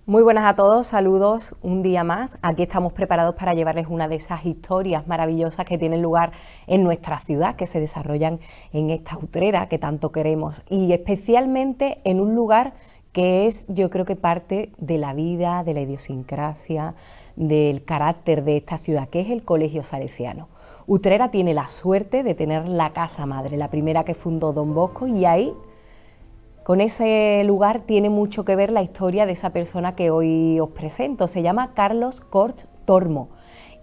Muy buenas a todos, saludos un día más. Aquí estamos preparados para llevarles una de esas historias maravillosas que tienen lugar en nuestra ciudad, que se desarrollan en esta Utrera que tanto queremos, y especialmente en un lugar que es, yo creo que parte de la vida, de la idiosincrasia, del carácter de esta ciudad, que es el Colegio Salesiano. Utrera tiene la suerte de tener la casa madre, la primera que fundó Don Bosco, y ahí, con ese lugar, tiene mucho que ver la historia de esa persona que hoy os presento. Se llama Carlos Corch Tormo.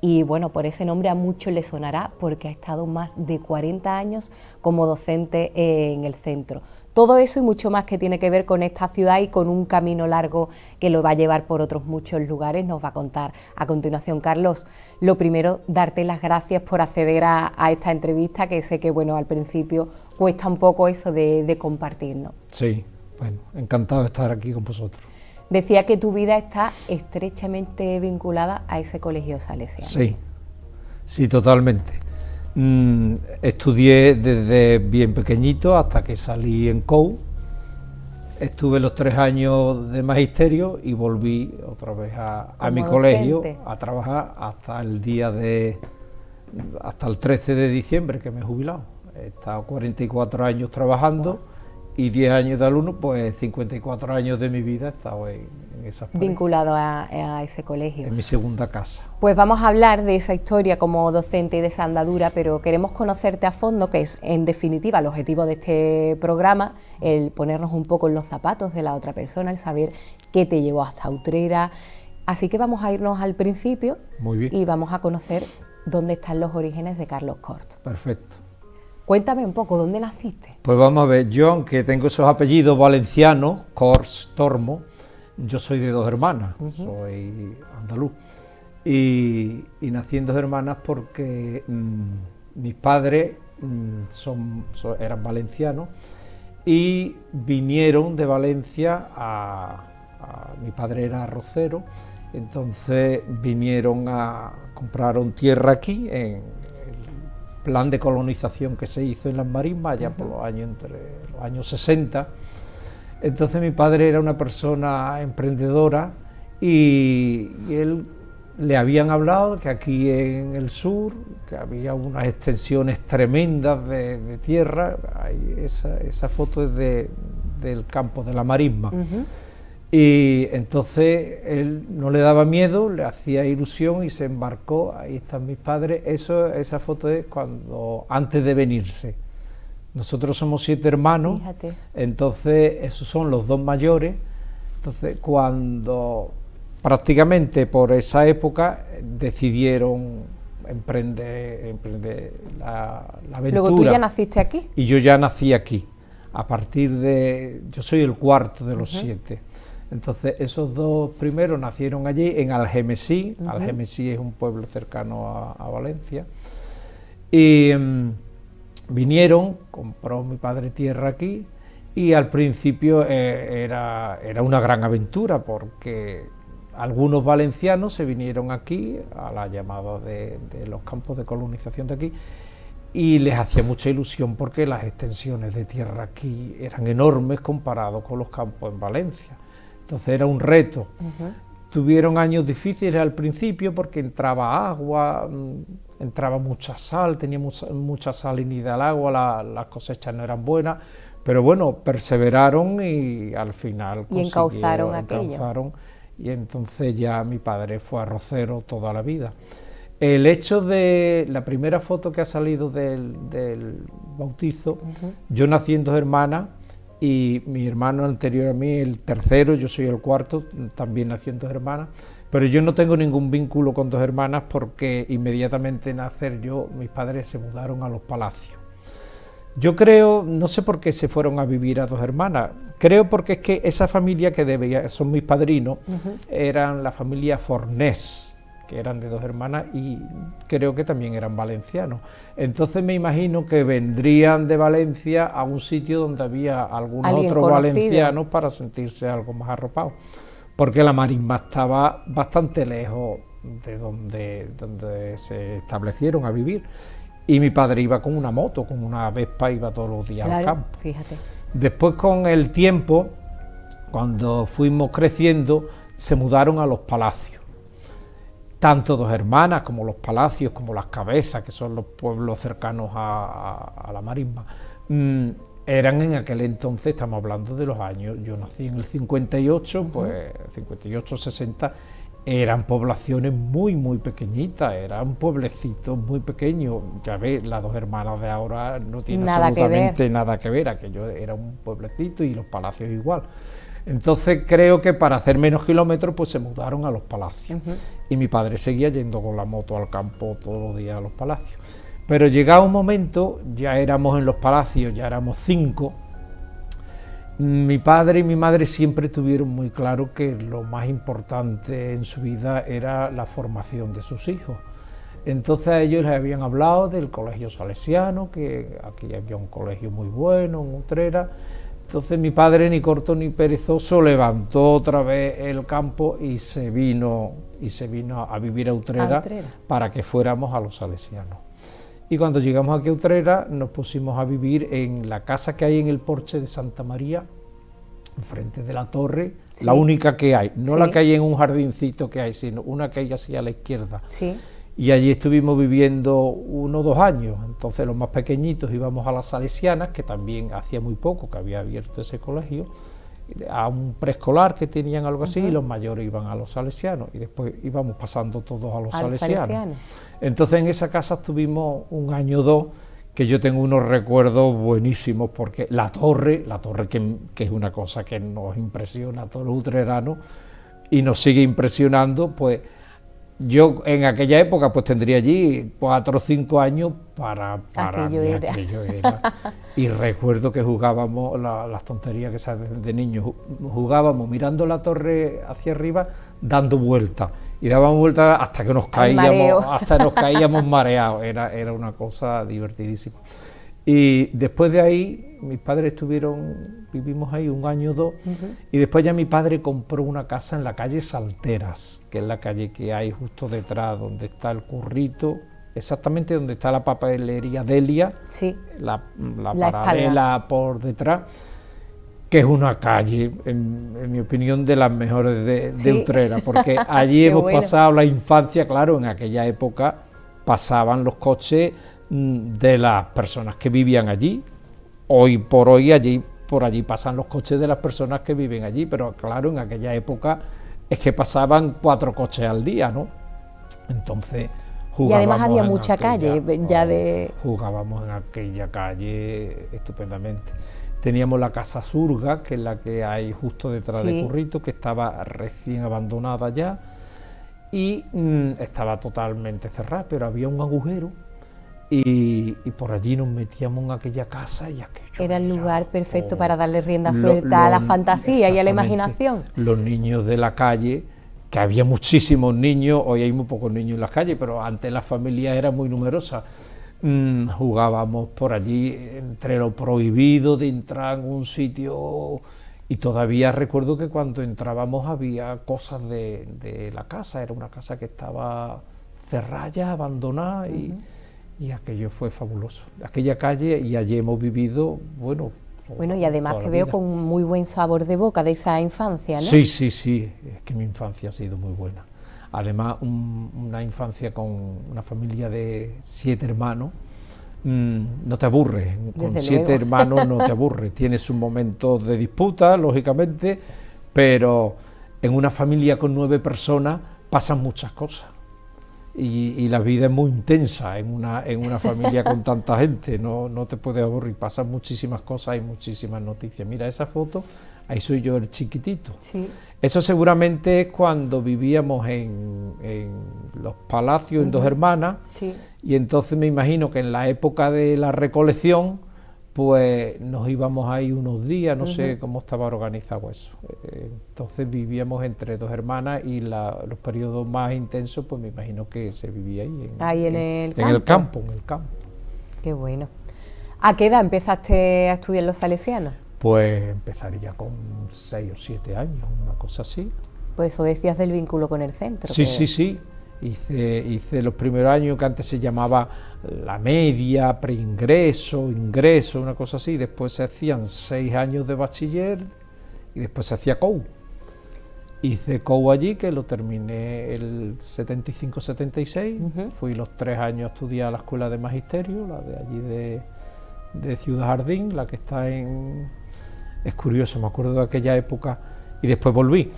Y bueno, por ese nombre a muchos les sonará porque ha estado más de 40 años como docente en el centro. Todo eso y mucho más que tiene que ver con esta ciudad y con un camino largo que lo va a llevar por otros muchos lugares, nos va a contar a continuación. Carlos, lo primero, darte las gracias por acceder a esta entrevista, que sé que bueno, al principio cuesta un poco eso de compartir, ¿no? Sí, bueno, encantado de estar aquí con vosotros. Decía que tu vida está estrechamente vinculada a ese colegio salesiano. Sí, sí, totalmente. Estudié desde bien pequeñito hasta que salí en COU. Estuve los 3 años de magisterio y volví otra vez a mi colegio a trabajar hasta el 13 de diciembre que me he jubilado. He estado 44 años trabajando. Y 10 años de alumno, pues 54 años de mi vida he estado en esas paredes. Vinculado a ese colegio. En mi segunda casa. Pues vamos a hablar de esa historia como docente y de esa andadura, pero queremos conocerte a fondo, que es en definitiva el objetivo de este programa, el ponernos un poco en los zapatos de la otra persona, el saber qué te llevó hasta Utrera. Así que vamos a irnos al principio. Muy bien. Y vamos a conocer dónde están los orígenes de Carlos Corch. Perfecto. Cuéntame un poco, ¿dónde naciste? Pues vamos a ver, yo aunque tengo esos apellidos valencianos, Corch, Tormo, yo soy de 2 hermanas, soy andaluz. Y nací en 2 hermanas porque mis padres eran valencianos y vinieron de Valencia mi padre era arrocero, entonces compraron tierra aquí en plan de colonización que se hizo en las marismas allá por los años entre los años 60. Entonces mi padre era una persona emprendedora y él le habían hablado que aquí en el sur que había unas extensiones tremendas de tierra. Esa foto es del campo de la marisma. Y entonces él no le daba miedo, le hacía ilusión y se embarcó. Ahí están mis padres. Esa foto es antes de venirse. Nosotros somos 7 hermanos. Fíjate. Entonces esos son los 2 mayores. Entonces cuando prácticamente por esa época decidieron emprender la aventura. Luego tú ya naciste aquí. Y yo ya nací aquí. Yo soy el cuarto de los 7. Entonces esos 2 primeros nacieron allí en Algemesí. Algemesí es un pueblo cercano a Valencia. Y vinieron, compró mi padre tierra aquí y al principio era una gran aventura porque algunos valencianos se vinieron aquí a la llamada de los campos de colonización de aquí y les hacía mucha ilusión porque las extensiones de tierra aquí eran enormes comparado con los campos en Valencia. Entonces era un reto. Tuvieron años difíciles al principio porque entraba agua, entraba mucha sal, tenía mucha salinidad al agua, las cosechas no eran buenas, pero bueno, perseveraron y al final encauzaron aquello. Y entonces ya mi padre fue arrocero toda la vida. El hecho de la primera foto que ha salido del bautizo, yo nací en 2 hermanas, y mi hermano anterior a mí, el tercero, yo soy el cuarto, también nació en 2 hermanas, pero yo no tengo ningún vínculo con 2 hermanas porque inmediatamente nacer mis padres se mudaron a Los Palacios. Yo creo, no sé por qué se fueron a vivir a 2 hermanas, creo porque es que esa familia que son mis padrinos, eran la familia Fornés, que eran de 2 hermanas y creo que también eran valencianos. Entonces me imagino que vendrían de Valencia a un sitio donde había algunos otros valencianos para sentirse algo más arropados, porque la marisma estaba bastante lejos de donde se establecieron a vivir. Y mi padre iba con una moto, con una Vespa, iba todos los días al campo. Fíjate. Después, con el tiempo, cuando fuimos creciendo, se mudaron a Los Palacios. Tanto Dos Hermanas como Los Palacios, como Las Cabezas, que son los pueblos cercanos a la Marisma, eran en aquel entonces, estamos hablando de los años, yo nací en el 58, pues 58, 60, eran poblaciones muy, muy pequeñitas, eran pueblecitos muy pequeños. Ya ves, las Dos Hermanas de ahora no tienen absolutamente nada que ver, aquello era un pueblecito y Los Palacios igual. Entonces creo que para hacer menos kilómetros pues se mudaron a Los Palacios, y mi padre seguía yendo con la moto al campo todos los días a Los Palacios. Pero llegado un momento, ya éramos en Los Palacios, ya éramos 5, mi padre y mi madre siempre tuvieron muy claro que lo más importante en su vida era la formación de sus hijos. Entonces a ellos les habían hablado del colegio salesiano, que aquí había un colegio muy bueno en Utrera. Entonces mi padre, ni corto ni perezoso, levantó otra vez el campo y se vino a vivir a Utrera, para que fuéramos a los salesianos. Y cuando llegamos aquí a Utrera nos pusimos a vivir en la casa que hay en el porche de Santa María, enfrente de la torre, la única que hay, no la que hay en un jardincito que hay, sino una que hay así a la izquierda. Y allí estuvimos viviendo 1 o 2 años. Entonces los más pequeñitos íbamos a las salesianas, que también hacía muy poco que había abierto ese colegio, a un preescolar que tenían algo así, y los mayores iban a los salesianos, y después íbamos pasando todos a los salesianos. Entonces en esa casa estuvimos 1 año o 2, que yo tengo unos recuerdos buenísimos, porque la torre que es una cosa que nos impresiona a todos los utreranos y nos sigue impresionando, pues yo en aquella época pues tendría allí 4 o 5 años, para aquello era. Y recuerdo que jugábamos las tonterías que sabes de niños, jugábamos mirando la torre hacia arriba, dando vueltas, y dábamos vueltas hasta que nos caíamos mareados. Era una cosa divertidísima. Y después de ahí, mis padres vivimos ahí 1 año o 2, y después ya mi padre compró una casa en la calle Salteras, que es la calle que hay justo detrás, donde está el Currito, exactamente donde está la papelería Delia, la paralela por detrás, que es una calle, en mi opinión, de las mejores de Utrera, porque allí hemos pasado la infancia. Claro, en aquella época pasaban los coches de las personas que vivían allí. Hoy por hoy por allí pasan los coches de las personas que viven allí, pero claro, en aquella época es que pasaban 4 coches al día, ¿no? Entonces jugábamos. Y además había mucha calle, jugábamos en aquella calle estupendamente. Teníamos la casa Surga, que es la que hay justo detrás de Currito, que estaba recién abandonada ya, y estaba totalmente cerrada, pero había un agujero, y por allí nos metíamos en aquella casa, y aquello era el lugar perfecto para darle rienda suelta a la fantasía y a la imaginación. Los niños de la calle, que había muchísimos niños, hoy hay muy pocos niños en las calles, pero antes las familias eran muy numerosas. Jugábamos por allí, entre lo prohibido de entrar en un sitio, y todavía recuerdo que cuando entrábamos había cosas de la casa. Era una casa que estaba cerrada, abandonada, y aquello fue fabuloso, aquella calle, y allí hemos vivido, bueno, y además te veo con muy buen sabor de boca de esa infancia, ¿no? Sí, es que mi infancia ha sido muy buena. Además, una infancia con una familia de 7 hermanos, no te aburres. Con 7 hermanos no te aburres. Tienes un momento de disputa, lógicamente, pero en una familia con 9 personas pasan muchas cosas. Y la vida es muy intensa en una familia con tanta gente, no te puedes aburrir, pasan muchísimas cosas, hay muchísimas noticias. Mira esa foto, ahí soy yo, el chiquitito. Eso seguramente es cuando vivíamos en Los Palacios, en Dos Hermanas, y entonces me imagino que en la época de la recolección, pues nos íbamos ahí unos días, no sé cómo estaba organizado eso. Entonces vivíamos entre Dos Hermanas, y los periodos más intensos, pues me imagino que se vivía ahí en el campo. Qué bueno. ¿A qué edad empezaste a estudiar los salesianos? Pues empezaría con 6 o 7 años, una cosa así. Pues eso decías del vínculo con el centro. Sí. Hice los primeros años, que antes se llamaba la media, preingreso, ingreso, una cosa así. Después se hacían 6 años de bachiller, y después se hacía COU. Hice COU allí, que lo terminé el 75-76, fui los 3 años a estudiar a la Escuela de Magisterio, la de allí de Ciudad Jardín, la que está en... Es curioso, me acuerdo de aquella época, y después volví.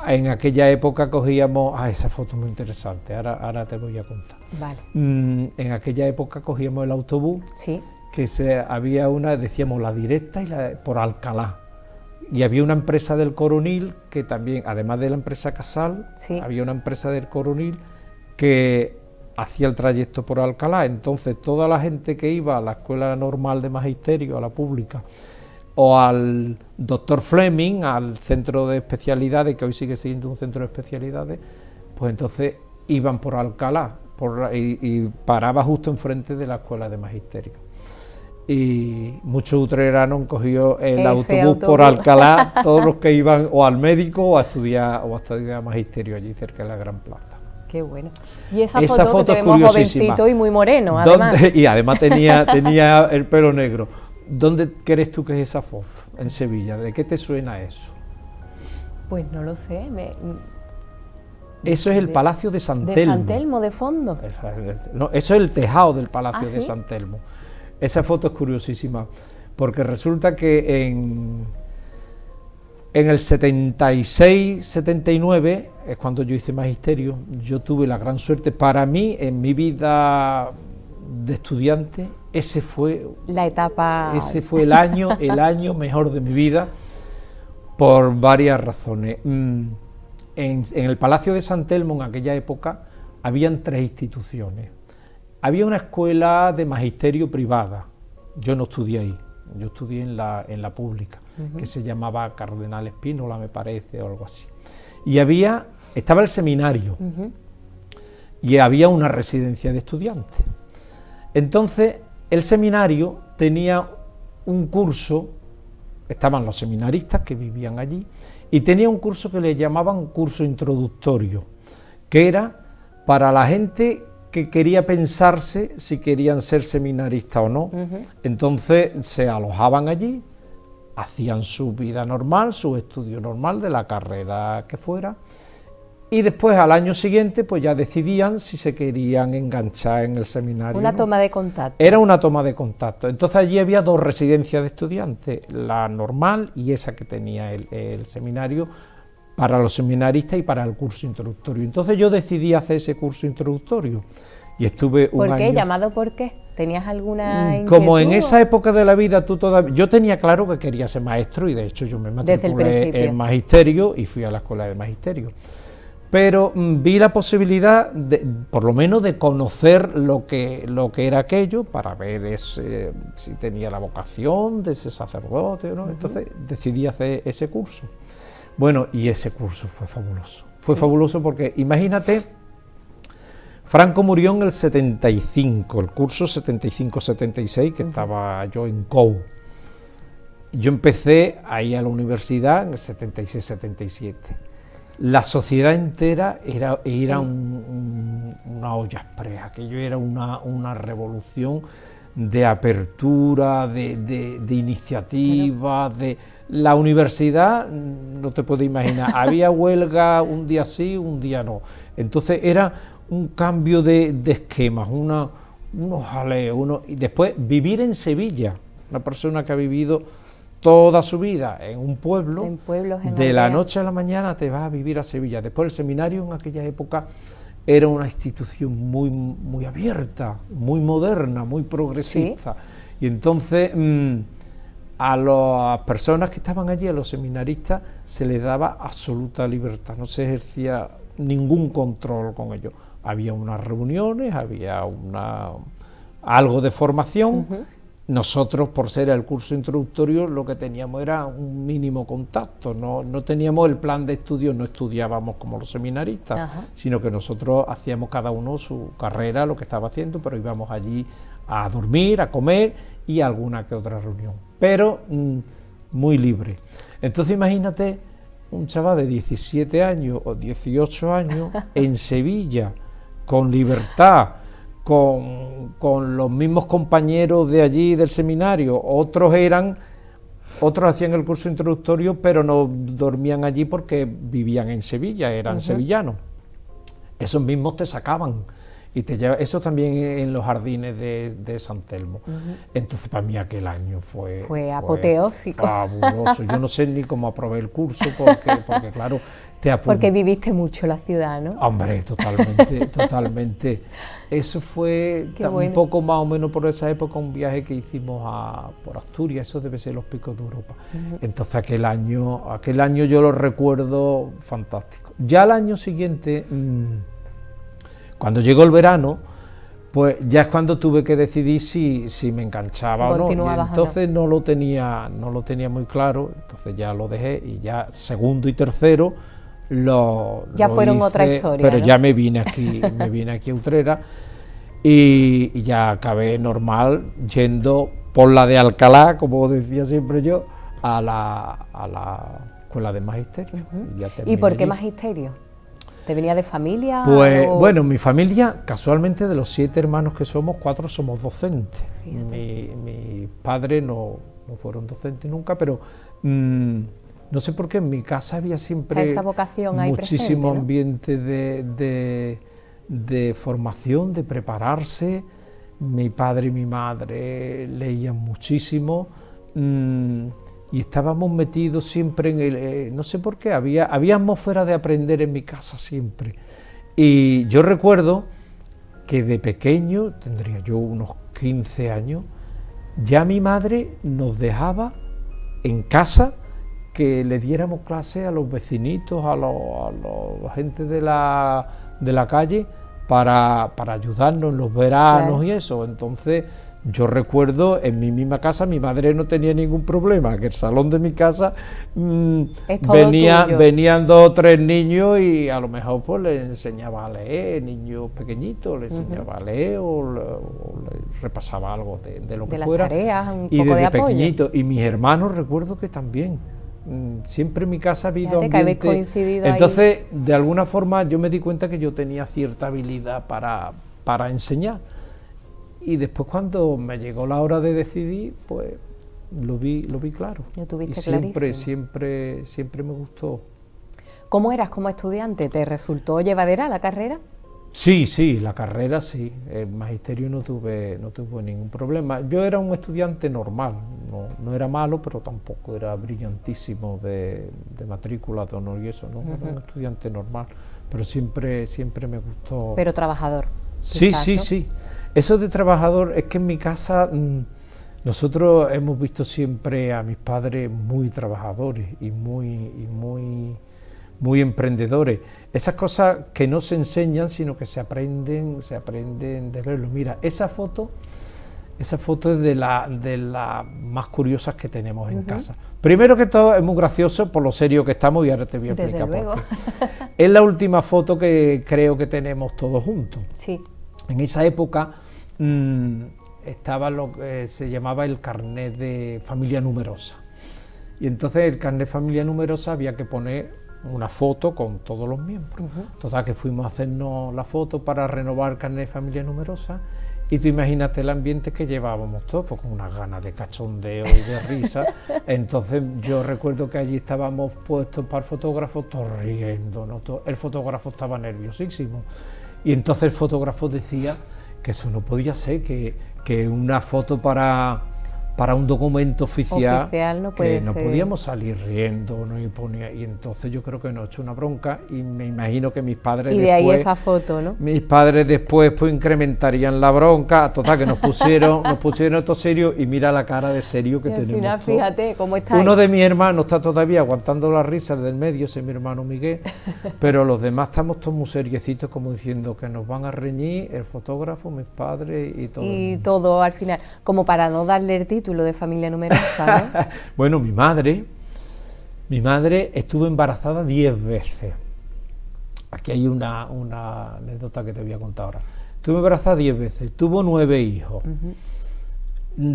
En aquella época cogíamos... esa foto es muy interesante, ahora te voy a contar. Vale. En aquella época cogíamos el autobús, Sí. que había una, decíamos, la directa y la por Alcalá. Y había una empresa del Coronil que también, además de la empresa Casal, sí, había una empresa del Coronil que hacía el trayecto por Alcalá. Entonces toda la gente que iba a la Escuela Normal de Magisterio, a la pública, o al Dr. Fleming, al centro de especialidades, que hoy sigue siendo un centro de especialidades, pues entonces iban por Alcalá y paraba justo enfrente de la Escuela de Magisterio. Y muchos utreranos han cogido el autobús por Alcalá, todos los que iban o al médico o a estudiar magisterio allí cerca de la Gran Plaza. Qué bueno. Y esa foto que te vemos jovencito y muy moreno, además. Y además tenía el pelo negro. ¿Dónde crees tú que es esa foto? En Sevilla. ¿De qué te suena eso? Pues no lo sé. Eso es el Palacio de San Telmo. ¿De San Telmo, de fondo? No, eso es el tejado del Palacio de San Telmo. Esa foto es curiosísima, porque resulta que en el 76-79, es cuando yo hice magisterio, yo tuve la gran suerte, para mí, en mi vida de estudiante, ese fue el año mejor de mi vida, por varias razones. En el Palacio de San Telmo, en aquella época, habían 3 instituciones. Había una escuela de magisterio privada, yo no estudié ahí, yo estudié en la pública, que se llamaba Cardenal Espínola, me parece, o algo así. Y estaba el seminario, y había una residencia de estudiantes. Entonces, el seminario tenía un curso, estaban los seminaristas que vivían allí, y tenía un curso que le llamaban curso introductorio, que era para la gente que quería pensarse si querían ser seminaristas o no. Entonces se alojaban allí, hacían su vida normal, su estudio normal de la carrera que fuera, y después al año siguiente pues ya decidían si se querían enganchar en el seminario. Una toma de contacto. Era una toma de contacto. Entonces allí había 2 residencias de estudiantes, la normal y esa que tenía el seminario, para los seminaristas y para el curso introductorio. Entonces yo decidí hacer ese curso introductorio y estuve un año... ¿Por qué? ¿Llamado por qué? ¿Tenías alguna inquietud? Como en esa época de la vida yo tenía claro que quería ser maestro y de hecho yo me matriculé en magisterio y fui a la escuela de magisterio. Pero vi la posibilidad, por lo menos, de conocer lo que era aquello, para ver si tenía la vocación de ser sacerdote o no. Entonces decidí hacer ese curso. Bueno, y ese curso fue fabuloso. Fue fabuloso porque, imagínate, Franco murió en el 75, el curso 75-76, que estaba yo en COU. Yo empecé ahí a la universidad en el 76-77. La sociedad entera era una olla expresa, aquello era una revolución de apertura, de iniciativa, la universidad, no te puedes imaginar, había huelga un día sí, un día no. Entonces era un cambio de esquemas, unos jaleos, y después vivir en Sevilla, una persona que ha vivido toda su vida en un pueblo, de la noche a la mañana te vas a vivir a Sevilla. Después el seminario en aquella época era una institución muy abierta, muy moderna, muy progresista. ¿Sí? Y entonces a las personas que estaban allí, a los seminaristas, se les daba absoluta libertad, no se ejercía ningún control con ellos. Había unas reuniones, había algo de formación. Nosotros, por ser el curso introductorio, lo que teníamos era un mínimo contacto, no teníamos el plan de estudio, no estudiábamos como los seminaristas, sino que nosotros hacíamos cada uno su carrera, lo que estaba haciendo, pero íbamos allí a dormir, a comer y a alguna que otra reunión, pero muy libre. Entonces imagínate un chaval de 17 años o 18 años en Sevilla, con libertad, con los mismos compañeros de allí del seminario. Otros eran otros hacían el curso introductorio, pero no dormían allí porque vivían en Sevilla, eran sevillanos. Esos mismos te sacaban y te llevaban, eso también en los jardines de San Telmo. Entonces para mí aquel año fue apoteósico. Fabuloso. Yo no sé ni cómo aprobé el curso porque claro, porque viviste mucho la ciudad, ¿no? Hombre, totalmente, totalmente. Eso fue un poco más o menos por esa época, un viaje que hicimos por Asturias, eso debe ser los Picos de Europa. Entonces aquel año yo lo recuerdo fantástico. Ya al año siguiente, cuando llegó el verano, pues ya es cuando tuve que decidir si me enganchaba o no. Y entonces no lo tenía muy claro, entonces ya lo dejé y ya segundo y tercero ya fueron hice, otra historia, pero ¿no? ya me vine aquí a Utrera y ya acabé normal yendo por la de Alcalá, como decía siempre yo, a la escuela de magisterio. ¿Y por qué magisterio? ¿Te venía de familia? Pues bueno, mi familia, casualmente de los 7 hermanos que somos, 4 somos docentes. Mis padres no fueron docentes nunca, pero no sé por qué en mi casa había siempre esa vocación muchísimo presente, ¿no? Ambiente de formación, de prepararse. Mi padre y mi madre leían muchísimo y estábamos metidos siempre en el... no sé por qué, había atmósfera de aprender en mi casa siempre. Y yo recuerdo que de pequeño, tendría yo unos 15 años, ya mi madre nos dejaba en casa que le diéramos clase a los vecinitos, a la gente de la calle, para ayudarnos en los veranos, claro. Y eso. Entonces yo recuerdo en mi misma casa, mi madre no tenía ningún problema, que el salón de mi casa venían 2 o 3 niños y a lo mejor pues les enseñaba a leer, niños pequeñitos, les enseñaba a leer o le repasaba algo de lo que fuera. Las tareas, un y poco de desde apoyo. Pequeñito, y mis hermanos recuerdo que también. Siempre en mi casa ha habido ambiente. Que habéis coincidido entonces ahí. De alguna forma yo me di cuenta que yo tenía cierta habilidad para enseñar y después cuando me llegó la hora de decidir pues lo vi claro. Lo tuviste clarísimo. Siempre me gustó. ¿Cómo eras como estudiante? ¿Te resultó llevadera la carrera? Sí, la carrera sí, el magisterio no tuve ningún problema. Yo era un estudiante normal, no era malo, pero tampoco era brillantísimo de matrícula, de honor y eso, ¿no? Era un estudiante normal, pero siempre me gustó. Pero trabajador. Sí, quizás, ¿no? Sí. Eso de trabajador, es que en mi casa nosotros hemos visto siempre a mis padres muy trabajadores y muy emprendedores. Esas cosas que no se enseñan, sino que se aprenden de verlo. Mira, esa foto es de las más curiosas que tenemos en casa. Primero que todo, es muy gracioso por lo serio que estamos y ahora te voy a explicar por qué. Es la última foto que creo que tenemos todos juntos. Sí. En esa época estaba lo que se llamaba el carnet de familia numerosa. Y entonces el carnet de familia numerosa había que poner una foto con todos los miembros. Total, que fuimos a hacernos la foto para renovar el carnet de familia numerosa y tú imagínate el ambiente que llevábamos todos, pues con unas ganas de cachondeo y de risa. Entonces yo recuerdo que allí estábamos puestos para el fotógrafo, todos riendo, ¿no? El fotógrafo estaba nerviosísimo y entonces el fotógrafo decía que eso no podía ser, que una foto para un documento oficial no que no podíamos salir riendo, ¿no? Y entonces yo creo que nos echó una bronca y me imagino que mis padres y de ahí esa foto, ¿no? Mis padres después pues incrementarían la bronca, total que nos pusieron esto serio y mira la cara de serio que tenemos. Al final, fíjate cómo está. Uno de mis hermanos está todavía aguantando la risa del medio, ese es mi hermano Miguel, pero los demás estamos todos muy seriecitos como diciendo que nos van a reñir el fotógrafo, mis padres y todo. Y todo al final, como para no darle el título de familia numerosa, ¿no? Bueno, mi madre estuvo embarazada 10 veces. Aquí hay una anécdota que te voy a contar ahora. Estuvo embarazada 10 veces, tuvo 9 hijos.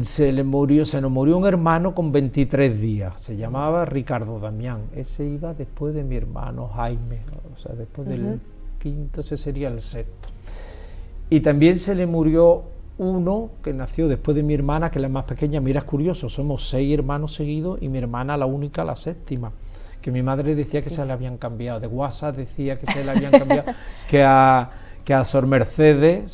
Se nos murió un hermano con 23 días, se llamaba Ricardo Damián. Ese iba después de mi hermano Jaime, o sea, después del quinto, ese sería el sexto. Y también se le murió uno que nació después de mi hermana, que es la más pequeña. Mira, es curioso, somos 6 hermanos seguidos y mi hermana la única, la séptima, que mi madre decía que se le habían cambiado, de WhatsApp decía que se le habían cambiado, que a Sor Mercedes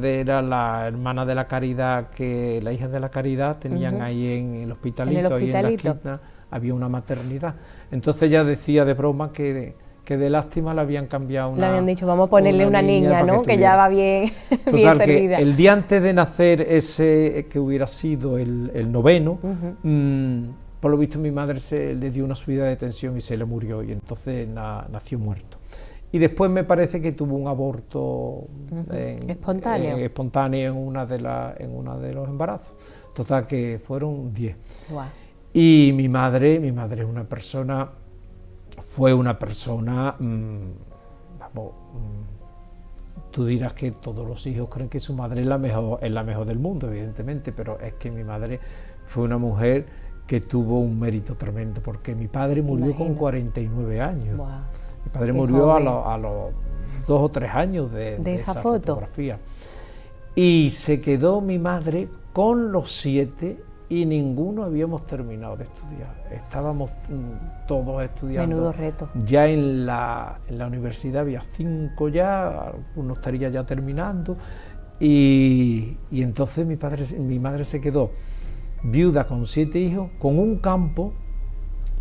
era la hermana de la Caridad, que la hija de la Caridad tenían ahí en el hospitalito, ahí en la esquina, había una maternidad. Entonces ella decía de broma que de lástima le habían cambiado le habían dicho, vamos a ponerle una niña, ¿no? Que ya va bien, total, bien servida. Que el día antes de nacer, ese que hubiera sido el noveno, por lo visto mi madre le dio una subida de tensión y se le murió, y entonces nació muerto. Y después me parece que tuvo un aborto espontáneo en una de los embarazos. Total, que fueron 10. Wow. Y mi madre fue una persona, tú dirás que todos los hijos creen que su madre es la mejor del mundo, evidentemente, pero es que mi madre fue una mujer que tuvo un mérito tremendo, porque mi padre murió con 49 años. Wow. Mi padre murió a los 2 o 3 años de esa fotografía. Y se quedó mi madre con los 7 y ninguno habíamos terminado de estudiar. Estábamos todos estudiando. Menudo reto. Ya en la universidad había 5 ya, algunos estaría ya terminando. Y entonces mi madre se quedó viuda con 7 hijos, con un campo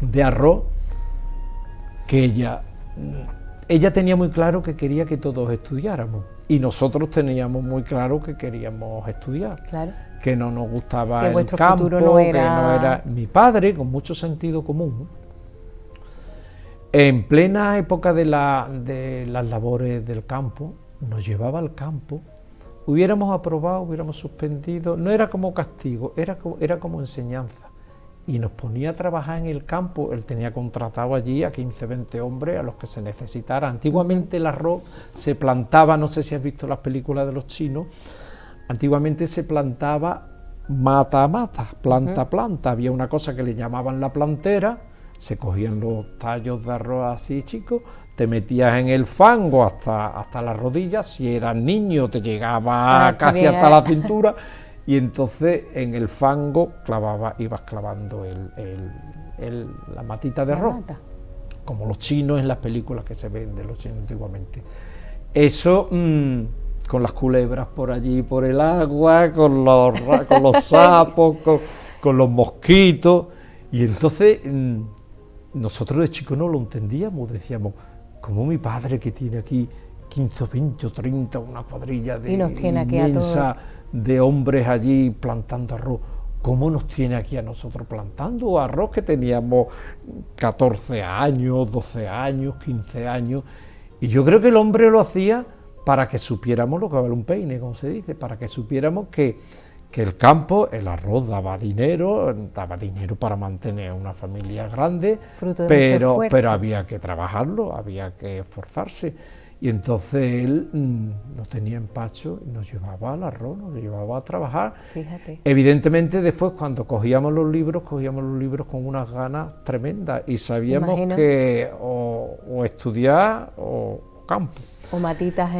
de arroz que ella tenía muy claro que quería que todos estudiáramos, y nosotros teníamos muy claro que queríamos estudiar, claro, que no nos gustaba el campo, que no era. Mi padre, con mucho sentido común, en plena época de las labores del campo, nos llevaba al campo. Hubiéramos aprobado, hubiéramos suspendido, no era como castigo, era como enseñanza. Y nos ponía a trabajar en el campo. Él tenía contratado allí a 15, 20 hombres, a los que se necesitara. Antiguamente el arroz se plantaba, no sé si has visto las películas de los chinos, antiguamente se plantaba mata a mata, planta a planta. Había una cosa que le llamaban la plantera, se cogían los tallos de arroz así chicos, te metías en el fango hasta las rodillas, si eras niño te llegaba casi hasta la cintura, y entonces en el fango ibas clavando la matita de arroz, como los chinos en las películas que se ven de los chinos antiguamente. Eso con las culebras por allí, por el agua, con los sapos, con los mosquitos, y entonces nosotros de chicos no lo entendíamos, decíamos, como mi padre que tiene aquí 15, 20 o 30, una cuadrilla de inmensa de hombres allí plantando arroz, ¿cómo nos tiene aquí a nosotros plantando arroz que teníamos 14 años, 12 años, 15 años? Y yo creo que el hombre lo hacía para que supiéramos lo que vale un peine, como se dice, para que supiéramos que el campo, el arroz daba dinero para mantener una familia grande, pero había que trabajarlo, había que esforzarse. Y entonces él no tenía empacho y nos llevaba al arroz, nos llevaba a trabajar. Fíjate. Evidentemente después cuando cogíamos los libros con unas ganas tremendas y sabíamos que o estudiar o campo. O matitas.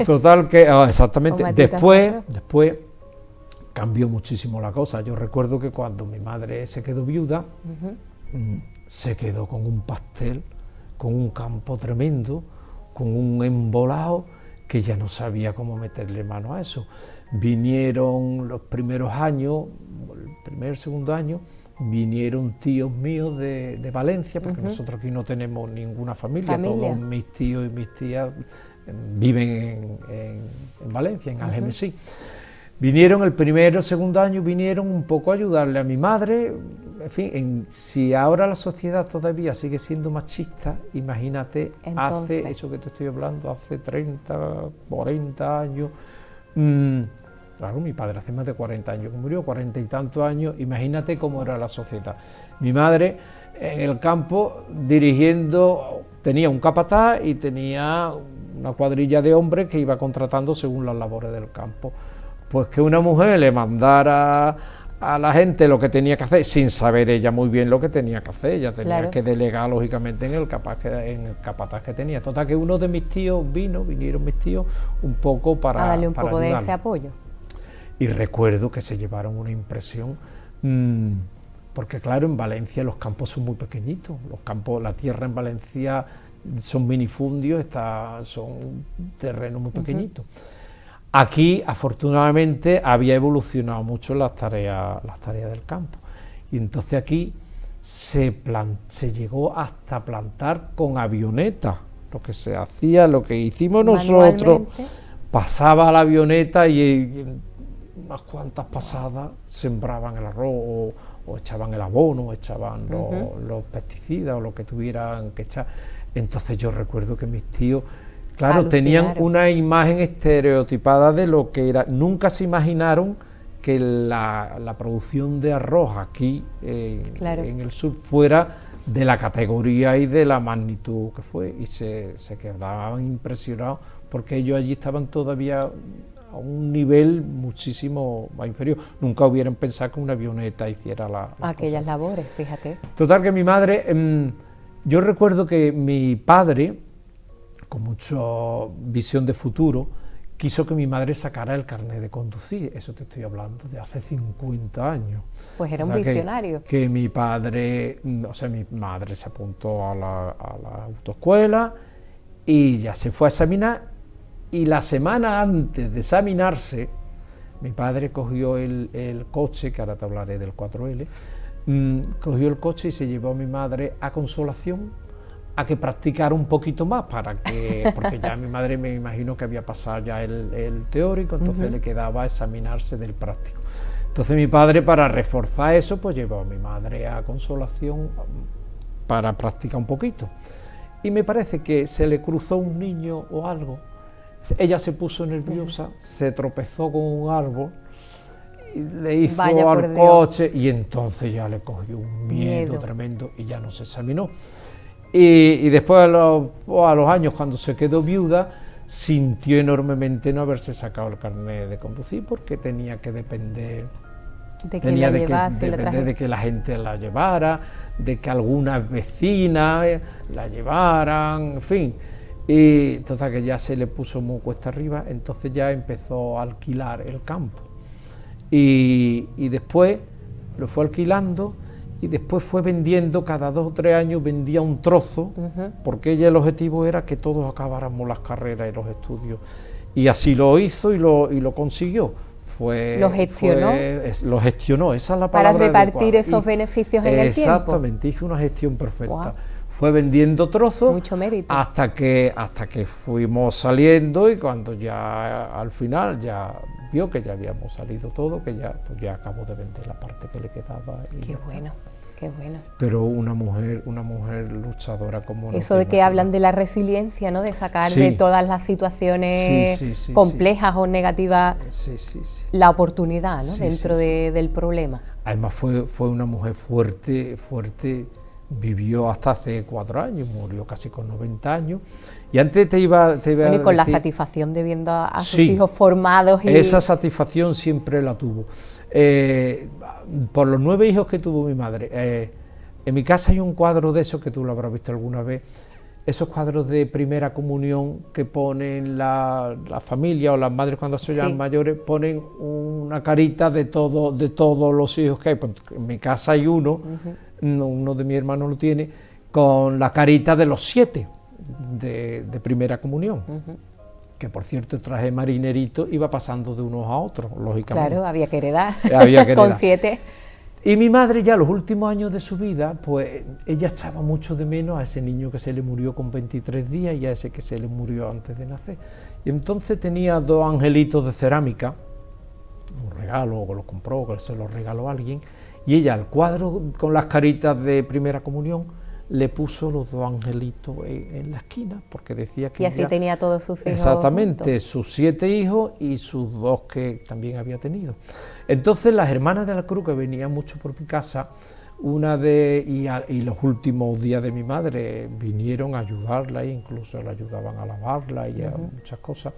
Total que, exactamente, después cambió muchísimo la cosa. Yo recuerdo que cuando mi madre se quedó viuda, se quedó con un pastel, con un campo tremendo, con un embolado, que ya no sabía cómo meterle mano a eso. Vinieron los primeros años, el segundo año, vinieron tíos míos de Valencia, porque nosotros aquí no tenemos ninguna familia, todos mis tíos y mis tías viven en Valencia, en Algemesí. Vinieron el primero, segundo año, vinieron un poco a ayudarle a mi madre. En fin, si ahora la sociedad todavía sigue siendo machista, imagínate, hace, eso que te estoy hablando, hace 30, 40 años, claro, mi padre hace más de 40 años que murió, 40 y tantos años, imagínate cómo era la sociedad. Mi madre en el campo dirigiendo, tenía un capataz y tenía una cuadrilla de hombres que iba contratando según las labores del campo. Pues que una mujer le mandara a la gente lo que tenía que hacer, sin saber ella muy bien lo que tenía que hacer, ella tenía que delegar lógicamente en el capataz que tenía. Total que uno de mis tíos vinieron mis tíos un poco para darle un para poco ayudarme. de ese apoyo. y recuerdo que se llevaron una impresión, porque claro, en Valencia los campos son muy pequeñitos, los campos, la tierra en Valencia son minifundios, son terrenos muy pequeñitos. Aquí, afortunadamente, había evolucionado mucho las tareas del campo, y entonces aquí se llegó hasta plantar con avioneta, lo que se hacía, lo que hicimos nosotros, pasaba la avioneta y en unas cuantas pasadas sembraban el arroz, o echaban el abono, o echaban los pesticidas, o lo que tuvieran que echar. Entonces yo recuerdo que mis tíos, claro, tenían una imagen estereotipada de lo que era. Nunca se imaginaron que la producción de arroz aquí en el sur fuera de la categoría y de la magnitud que fue, y se quedaban impresionados porque ellos allí estaban todavía a un nivel muchísimo más inferior. Nunca hubieran pensado que una avioneta hiciera aquellas labores, fíjate. Total, que mi madre, yo recuerdo que mi padre, con mucha visión de futuro, quiso que mi madre sacara el carnet de conducir. Eso te estoy hablando de hace 50 años. Pues era un visionario. Que mi padre, o sea, mi madre se apuntó a la autoescuela y ya se fue a examinar, y la semana antes de examinarse, mi padre cogió el coche, que ahora te hablaré del 4L, cogió el coche y se llevó a mi madre a Consolación a que practicara un poquito más, porque ya mi madre me imagino que había pasado ya el teórico, entonces le quedaba examinarse del práctico. Entonces mi padre, para reforzar eso, pues llevó a mi madre a Consolación para practicar un poquito. Y me parece que se le cruzó un niño o algo, ella se puso nerviosa, se tropezó con un árbol, y le hizo al coche, y entonces ya le cogió un miedo tremendo y ya no se examinó. Y después a los años, cuando se quedó viuda, sintió enormemente no haberse sacado el carnet de conducir, porque tenía que depender de que la gente la llevara, de que algunas vecinas la llevaran, en fin. Y entonces que ya se le puso muy cuesta arriba, entonces ya empezó a alquilar el campo. Y después lo fue alquilando, y después fue vendiendo, cada 2 o 3 años vendía un trozo, porque ella, el objetivo era que todos acabáramos las carreras y los estudios, y así lo hizo y lo consiguió. Lo gestionó. Lo gestionó, esa es la palabra para repartir adecuada. Esos beneficios en el tiempo. Exactamente, hizo una gestión perfecta. Fue vendiendo trozos. Mucho mérito. hasta que fuimos saliendo, y cuando ya al final ya vio que ya habíamos salido todo, que ya acabó de vender la parte que le quedaba. Qué bueno. Qué bueno. Pero una mujer luchadora como... Eso de que hablan de la resiliencia, ¿no? De sacar de todas las situaciones complejas o negativas la oportunidad, ¿no? Dentro del problema. Además fue una mujer fuerte, vivió hasta hace 4 años, murió casi con 90 años. Y antes te iba a decir, y con la satisfacción de viendo a sus hijos formados. Esa satisfacción siempre la tuvo. Por los 9 hijos que tuvo mi madre, en mi casa hay un cuadro de esos que tú lo habrás visto alguna vez, esos cuadros de primera comunión que ponen la familia o las madres cuando se llaman mayores, ponen una carita de todos los hijos que hay. Pues en mi casa hay uno, uno de mis hermanos lo tiene, con la carita de los 7 de primera comunión. Que por cierto el traje marinerito iba pasando de unos a otros, lógicamente. Claro, había que heredar, con 7. Y mi madre, ya los últimos años de su vida, pues ella echaba mucho de menos a ese niño que se le murió con 23 días y a ese que se le murió antes de nacer. Y entonces tenía 2 angelitos de cerámica, un regalo, o lo compró, o se lo regaló a alguien, y ella al cuadro con las caritas de primera comunión le puso los 2 angelitos en la esquina, porque decía que... Y así tenía todos sus hijos. Exactamente, juntos. Sus 7 hijos y sus 2 que también había tenido. Entonces las hermanas de la Cruz, que venían mucho por mi casa, y los últimos días de mi madre vinieron a ayudarla, e incluso la ayudaban a lavarla y a muchas cosas.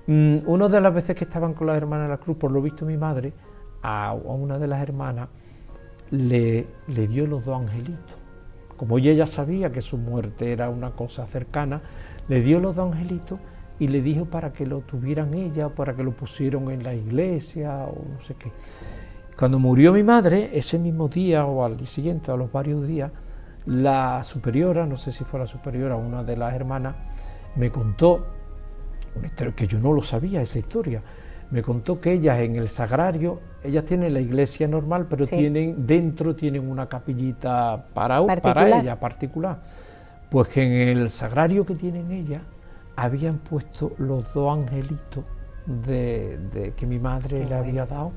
Una de las veces que estaban con las hermanas de la Cruz, por lo visto mi madre, a una de las hermanas le dio los 2 angelitos. Como ella ya sabía que su muerte era una cosa cercana, le dio los 2 angelitos, y le dijo para que lo tuvieran ella, para que lo pusieran en la iglesia o no sé qué. Cuando murió mi madre, ese mismo día o al día siguiente, a los varios días, la superiora, no sé si fue la superiora o una de las hermanas, me contó una historia que yo no lo sabía, esa historia. Me contó que ellas en el sagrario, ellas tienen la iglesia normal, pero dentro tienen una capillita para ella particular. Pues que en el sagrario que tienen ellas habían puesto los dos angelitos que mi madre le había dado,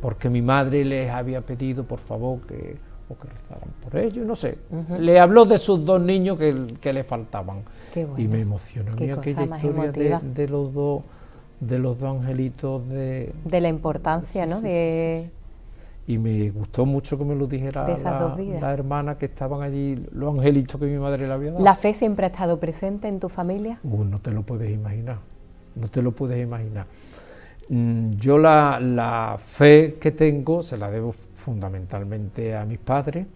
porque mi madre les había pedido por favor que rezaran por ellos, no sé. Le habló de sus dos niños que le faltaban. Y me emocionó aquella historia de los dos angelitos de la importancia, ¿no? Y me gustó mucho que me lo dijera la hermana, que estaban allí, los angelitos que mi madre le había dado. ¿La fe siempre ha estado presente en tu familia? No te lo puedes imaginar, no te lo puedes imaginar. Yo la fe que tengo se la debo fundamentalmente a mis padres,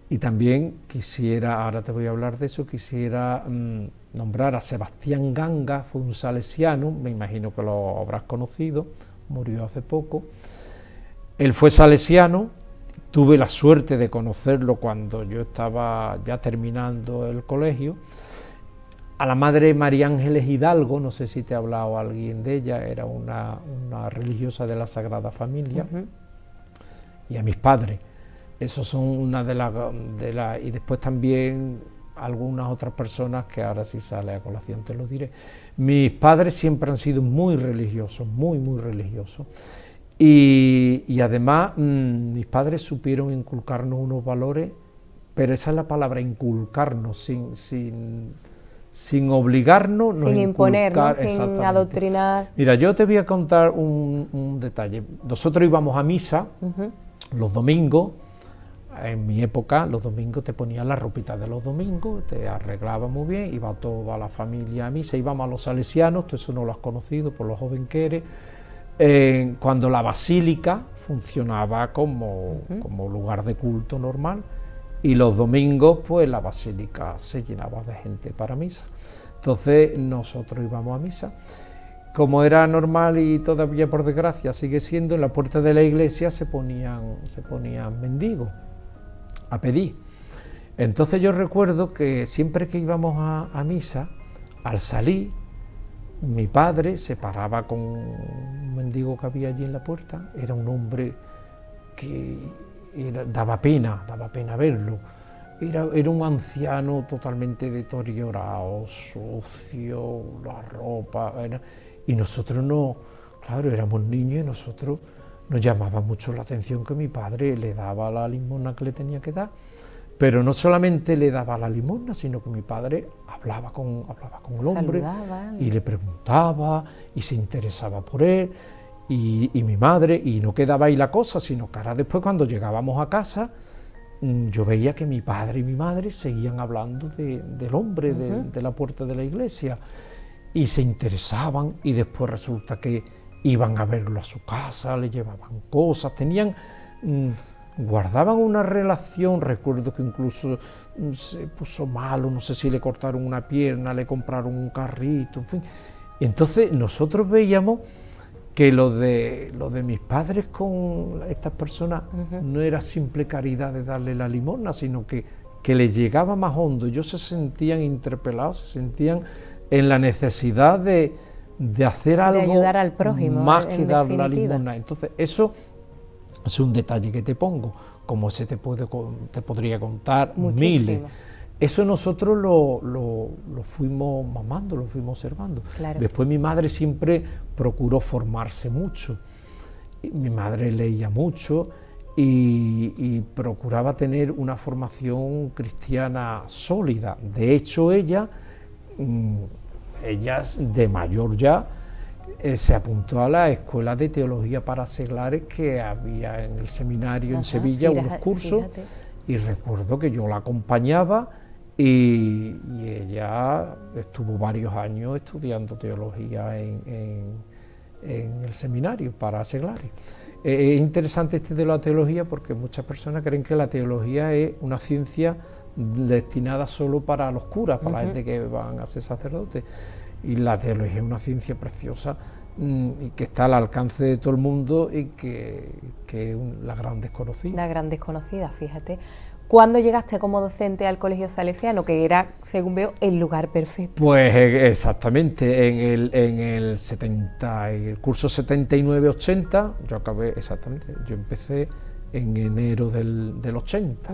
y también quisiera, ahora te voy a hablar de eso, quisiera nombrar a Sebastián Ganga, fue un salesiano, me imagino que lo habrás conocido, murió hace poco. Él fue salesiano, tuve la suerte de conocerlo cuando yo estaba ya terminando el colegio. A la madre María Ángeles Hidalgo, no sé si te ha hablado alguien de ella, era una religiosa de la Sagrada Familia, y a mis padres. Esos son una de las... Y después también algunas otras personas que ahora si sale a colación te lo diré. Mis padres siempre han sido muy religiosos, muy religiosos. Y además mis padres supieron inculcarnos unos valores, pero esa es la palabra, inculcarnos, sin obligarnos, sin imponernos, sin adoctrinar. Mira, yo te voy a contar un detalle. Nosotros íbamos a misa los domingos. En mi época, los domingos te ponían la ropita de los domingos, te arreglaba muy bien, iba toda la familia a misa, íbamos a los salesianos, tú eso no lo has conocido por lo joven que eres, cuando la basílica funcionaba como lugar de culto normal, y los domingos pues la basílica se llenaba de gente para misa. Entonces nosotros íbamos a misa. Como era normal y todavía por desgracia sigue siendo, en la puerta de la iglesia se ponían mendigos a pedir. Entonces yo recuerdo que siempre que íbamos a misa, al salir, mi padre se paraba con un mendigo que había allí en la puerta. Era un hombre que daba pena verlo. Era un anciano totalmente deteriorado, sucio, la ropa, y nosotros no, claro, éramos niños y nosotros nos llamaba mucho la atención que mi padre le daba la limosna que le tenía que dar, pero no solamente le daba la limosna, sino que mi padre hablaba con el hombre, y le preguntaba y se interesaba por él, y mi madre, y no quedaba ahí la cosa, sino que ahora después cuando llegábamos a casa, yo veía que mi padre y mi madre seguían hablando del hombre de la puerta de la iglesia, y se interesaban, y después resulta que iban a verlo a su casa, le llevaban cosas, guardaban una relación. Recuerdo que incluso se puso malo, no sé si le cortaron una pierna, le compraron un carrito, en fin. Entonces nosotros veíamos que lo de mis padres con estas personas no era simple caridad de darle la limosna, sino que les llegaba más hondo. Ellos se sentían interpelados, se sentían en la necesidad de hacer algo, de ayudar al prójimo, más que dar la limosna. Entonces eso es un detalle que te pongo, como se te podría contar miles. Eso nosotros lo fuimos mamando, lo fuimos observando. Claro. Después mi madre siempre procuró formarse mucho. Mi madre leía mucho y procuraba tener una formación cristiana sólida. De hecho, ella de mayor ya se apuntó a la escuela de teología para seglares que había en el seminario en Sevilla, unos cursos, y recuerdo que yo la acompañaba y ella estuvo varios años estudiando teología en el seminario para seglares. Es interesante de la teología porque muchas personas creen que la teología es una ciencia destinada solo para los curas, para la gente que van a ser sacerdotes. Y la teología es una ciencia preciosa y que está al alcance de todo el mundo y que es la gran desconocida. La gran desconocida, fíjate. ¿Cuándo llegaste como docente al Colegio Salesiano, que era, según veo, el lugar perfecto? Pues exactamente, en el curso 79-80, yo acabé, exactamente, yo empecé en enero del 80,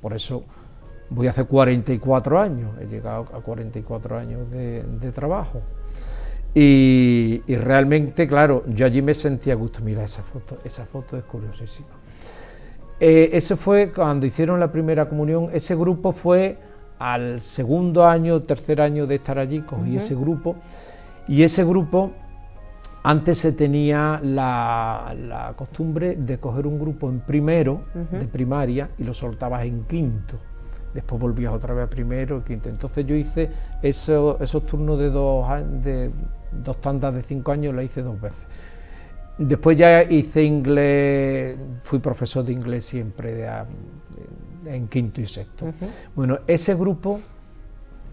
por eso voy a hacer 44 años, he llegado a 44 años de trabajo. Y realmente, claro, yo allí me sentía a gusto. Mira esa foto es curiosísima. Eso fue cuando hicieron la primera comunión. Ese grupo fue al segundo año, tercer año de estar allí, cogí ese grupo, y ese grupo antes se tenía la costumbre de coger un grupo en primero de primaria y lo soltabas en quinto. Después volvías otra vez a primero y quinto. Entonces yo hice esos turnos de dos tandas de 5 años, la hice 2 veces. Después ya hice inglés, fui profesor de inglés siempre en quinto y sexto. Bueno, ese grupo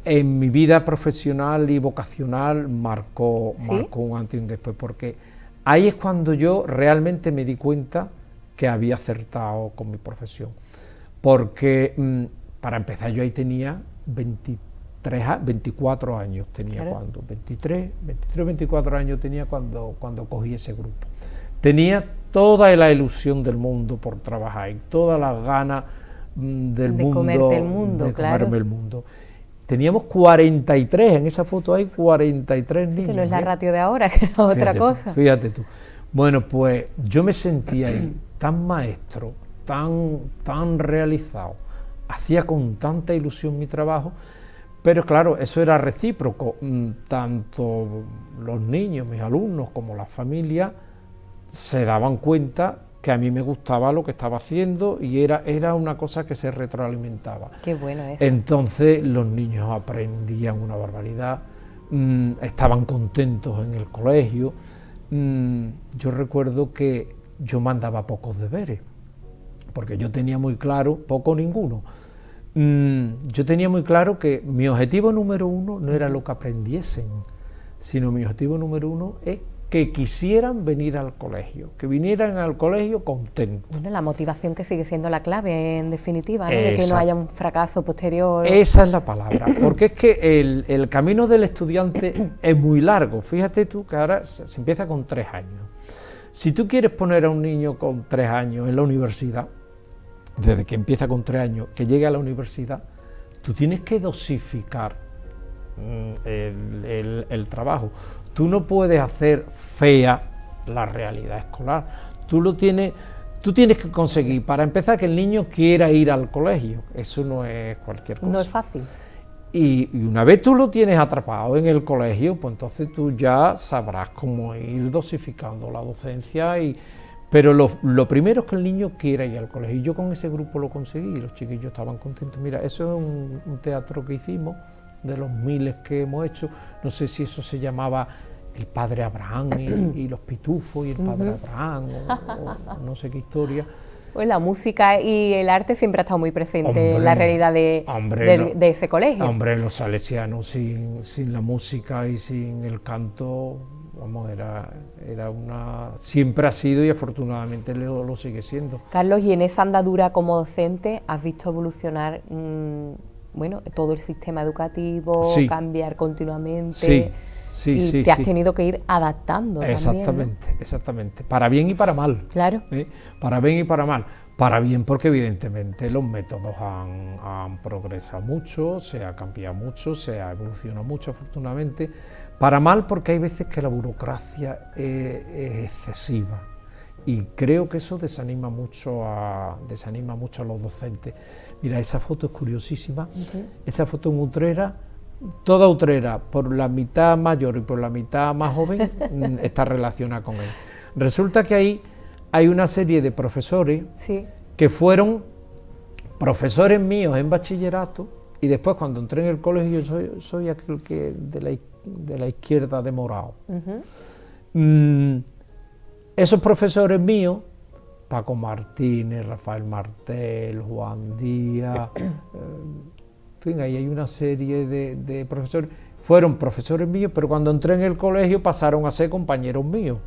en mi vida profesional y vocacional marcó un antes y un después, porque ahí es cuando yo realmente me di cuenta que había acertado con mi profesión. Porque para empezar yo ahí tenía 24 años tenía, claro. Cuando 23 o 24 años tenía cuando cogí ese grupo. Tenía toda la ilusión del mundo por trabajar y todas las ganas de comerte el mundo, claro. Comerme el mundo. Teníamos 43, en esa foto hay 43 niños. Que no es la ratio de ahora, que era otra cosa. Fíjate tú. Bueno, pues yo me sentía ahí tan maestro, tan realizado, hacía con tanta ilusión mi trabajo. Pero claro, eso era recíproco, tanto los niños, mis alumnos, como la familia, se daban cuenta que a mí me gustaba lo que estaba haciendo y era una cosa que se retroalimentaba. Qué bueno eso. Entonces los niños aprendían una barbaridad, estaban contentos en el colegio. Yo recuerdo que yo mandaba pocos deberes, porque yo tenía muy claro, poco o ninguno, yo tenía muy claro que mi objetivo número 1 no era lo que aprendiesen, sino mi objetivo número 1 es que quisieran venir al colegio, que vinieran al colegio contentos. Bueno, la motivación que sigue siendo la clave, en definitiva, ¿no? De que no haya un fracaso posterior. Esa es la palabra, porque es que el camino del estudiante es muy largo. Fíjate tú que ahora se empieza con 3 años. Si tú quieres poner a un niño con 3 años en la universidad, desde que empieza con 3 años, que llegue a la universidad, tú tienes que dosificar el trabajo. Tú no puedes hacer fea la realidad escolar. Tú tienes que conseguir, para empezar, que el niño quiera ir al colegio. Eso no es cualquier cosa. No es fácil. Y una vez tú lo tienes atrapado en el colegio, pues entonces tú ya sabrás cómo ir dosificando la docencia. Pero lo primero es que el niño quiera ir al colegio. Y yo con ese grupo lo conseguí y los chiquillos estaban contentos. Mira, eso es un teatro que hicimos, de los miles que hemos hecho. No sé si eso se llamaba El Padre Abraham y los Pitufos y el Padre Abraham, o no sé qué historia. Pues la música y el arte siempre ha estado muy presente en la realidad de ese colegio. Hombre, los salesianos sin la música y sin el canto, vamos, siempre ha sido y afortunadamente lo sigue siendo. Carlos, y en esa andadura como docente, ¿has visto evolucionar todo el sistema educativo, sí. Cambiar continuamente? Sí, te has tenido que ir adaptando. Exactamente, también, ¿no? Exactamente. Para bien y para mal. Claro. Para bien y para mal. Para bien porque evidentemente los métodos han progresado mucho, se ha cambiado mucho, se ha evolucionado mucho afortunadamente. Para mal porque hay veces que la burocracia es excesiva y creo que eso desanima mucho a los docentes. Mira, esa foto es curiosísima. Esa foto en Utrera, toda Utrera, por la mitad mayor y por la mitad más joven, está relacionada con él. Resulta que ahí hay una serie de profesores que fueron profesores míos en bachillerato y después cuando entré en el colegio soy aquel que de la izquierda de morado. Esos profesores míos Paco Martínez, Rafael Martel, Juan Díaz, en fin, ahí hay una serie de profesores. Fueron profesores míos, pero cuando entré en el colegio pasaron a ser compañeros míos.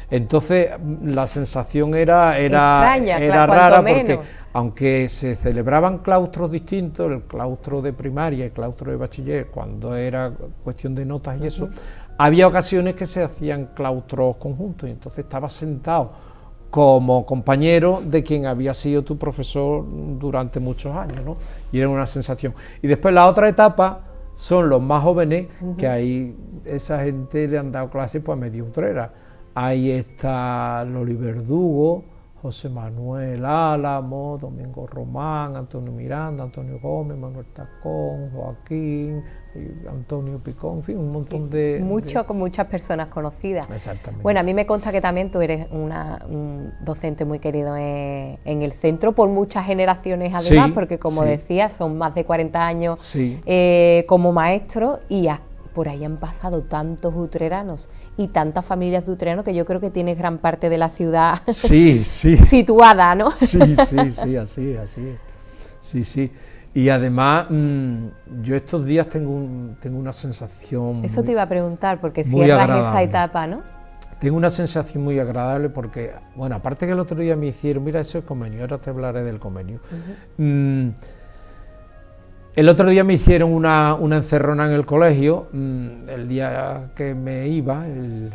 Entonces la sensación era extraña, claro, rara, porque aunque se celebraban claustros distintos, el claustro de primaria y el claustro de bachiller, cuando era cuestión de notas y eso, había ocasiones que se hacían claustros conjuntos, y entonces estaba sentado como compañero de quien había sido tu profesor durante muchos años, ¿no? Y era una sensación. Y después la otra etapa son los más jóvenes, que ahí esa gente le han dado clases pues a medio Utrera. Ahí está Loli Verdugo, José Manuel Álamo, Domingo Román, Antonio Miranda, Antonio Gómez, Manuel Tacón, Joaquín, Antonio Picón, en fin, un montón de... Con muchas personas conocidas. Exactamente. Bueno, a mí me consta que también tú eres un docente muy querido en el centro, por muchas generaciones además, porque como decías, son más de 40 años como maestro, y por ahí han pasado tantos utreranos y tantas familias de utreranos que yo creo que tienes gran parte de la ciudad situada, ¿no? Sí, así es. Sí. Y además, yo estos días tengo una sensación... Eso te iba a preguntar, porque cierras esa etapa, ¿no? Tengo una sensación muy agradable porque, bueno, aparte que el otro día me hicieron, mira, eso es convenio, ahora te hablaré del convenio. El otro día me hicieron una encerrona en el colegio, el día que me iba, el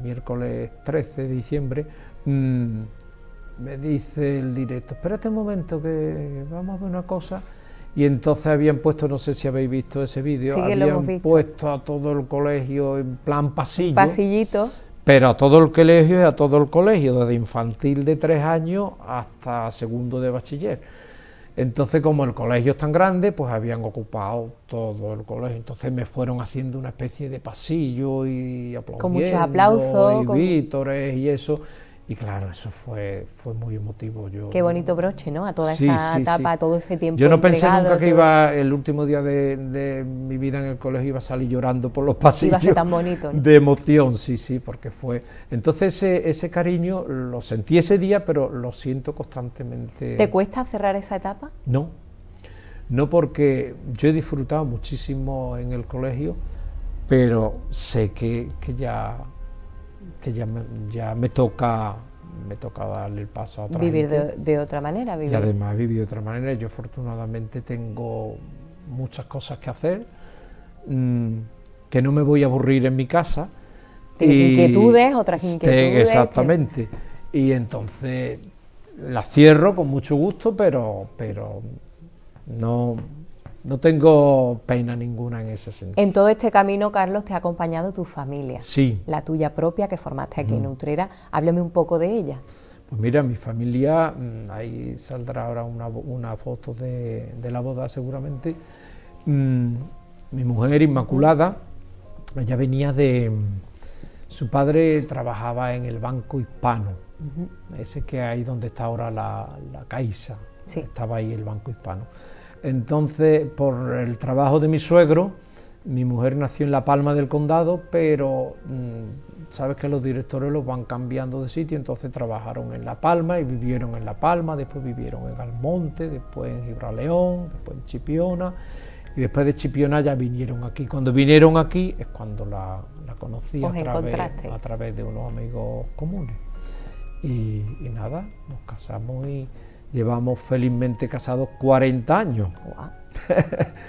miércoles 13 de diciembre, me dice el director, espérate un momento que vamos a ver una cosa, y entonces habían puesto, no sé si habéis visto ese vídeo, habían puesto a todo el colegio en plan pasillo. Pasillito. Pero a todo el colegio y a todo el colegio, desde infantil de 3 años hasta segundo de bachiller. Entonces, como el colegio es tan grande, pues habían ocupado todo el colegio. Entonces me fueron haciendo una especie de pasillo y aplaudiendo. Con muchos aplausos. Y vítores y eso. Y claro, eso fue muy emotivo. Qué bonito broche, ¿no? A toda esa etapa, a todo ese tiempo. Yo no pensé nunca que iba, el último día de mi vida en el colegio, iba a salir llorando por los pasillos. Iba a ser tan bonito, ¿no? De emoción, sí, porque fue... Entonces ese cariño lo sentí ese día, pero lo siento constantemente. ¿Te cuesta cerrar esa etapa? No, porque yo he disfrutado muchísimo en el colegio, pero sé que ya me toca darle el paso a otra vivir gente. de otra manera. Y además vivir de otra manera. Yo afortunadamente tengo muchas cosas que hacer, que no me voy a aburrir en mi casa. Otras inquietudes. Exactamente. Y entonces las cierro con mucho gusto, pero no tengo pena ninguna en ese sentido. En todo este camino, Carlos, te ha acompañado tu familia. Sí. La tuya propia, que formaste aquí en Utrera. Háblame un poco de ella. Pues mira, mi familia, ahí saldrá ahora una foto de la boda seguramente. Mi mujer Inmaculada, ella venía de... Su padre trabajaba en el Banco Hispano, ese que hay donde está ahora la Caixa. Sí. Estaba ahí el Banco Hispano. Entonces, por el trabajo de mi suegro, mi mujer nació en La Palma del Condado, pero sabes que los directores los van cambiando de sitio, entonces trabajaron en La Palma y vivieron en La Palma, después vivieron en Almonte, después en Gibraleón, después en Chipiona, y después de Chipiona ya vinieron aquí. Cuando vinieron aquí es cuando la conocí a través de unos amigos comunes. Y nada, nos casamos y... Llevamos felizmente casados 40 años.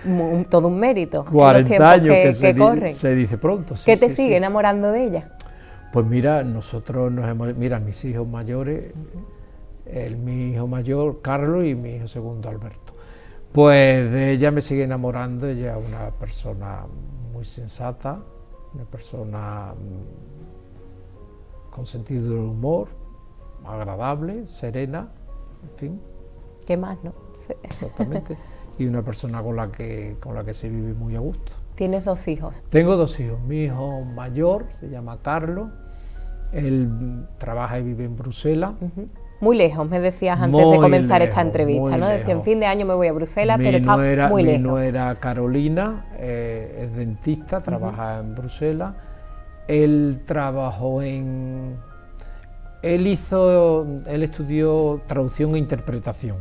Wow. Todo un mérito. 40 años que se dice pronto. ¿Qué te sigue enamorando de ella? Pues mira, nosotros mira, mis hijos mayores, mi hijo mayor Carlos y mi hijo segundo Alberto. Pues de ella me sigue enamorando. Ella es una persona muy sensata, una persona con sentido del humor, agradable, serena. En fin. ¿Qué más, no? Exactamente. Y una persona con la que se vive muy a gusto. ¿Tienes 2 hijos? Tengo 2 hijos. Mi hijo mayor se llama Carlos. Él trabaja y vive en Bruselas. Muy lejos, me decías antes de comenzar esta entrevista, ¿no? Decía, en fin de año me voy a Bruselas, pero está muy lejos. Mi nuera Carolina es dentista, trabaja en Bruselas. Él trabajó en él estudió traducción e interpretación,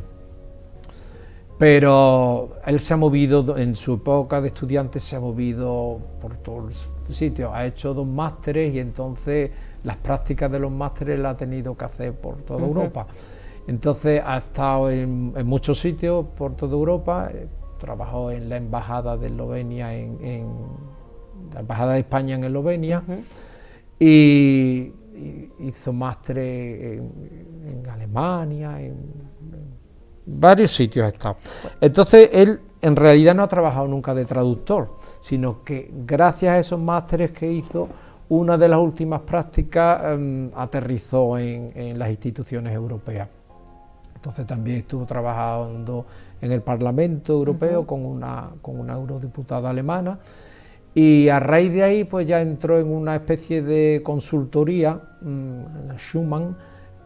pero él se ha movido, en su época de estudiante se ha movido por todos los sitios, ha hecho 2 másteres y entonces las prácticas de los másteres las ha tenido que hacer por toda Europa. Entonces ha estado en muchos sitios por toda Europa, trabajó en la embajada de Eslovenia, en la embajada de España en Eslovenia, y hizo másteres en Alemania, en varios sitios ha estado. Entonces él en realidad no ha trabajado nunca de traductor, sino que gracias a esos másteres que hizo, una de las últimas prácticas aterrizó en las instituciones europeas. Entonces también estuvo trabajando en el Parlamento Europeo con una eurodiputada alemana, y a raíz de ahí pues ya entró en una especie de consultoría, Schumann,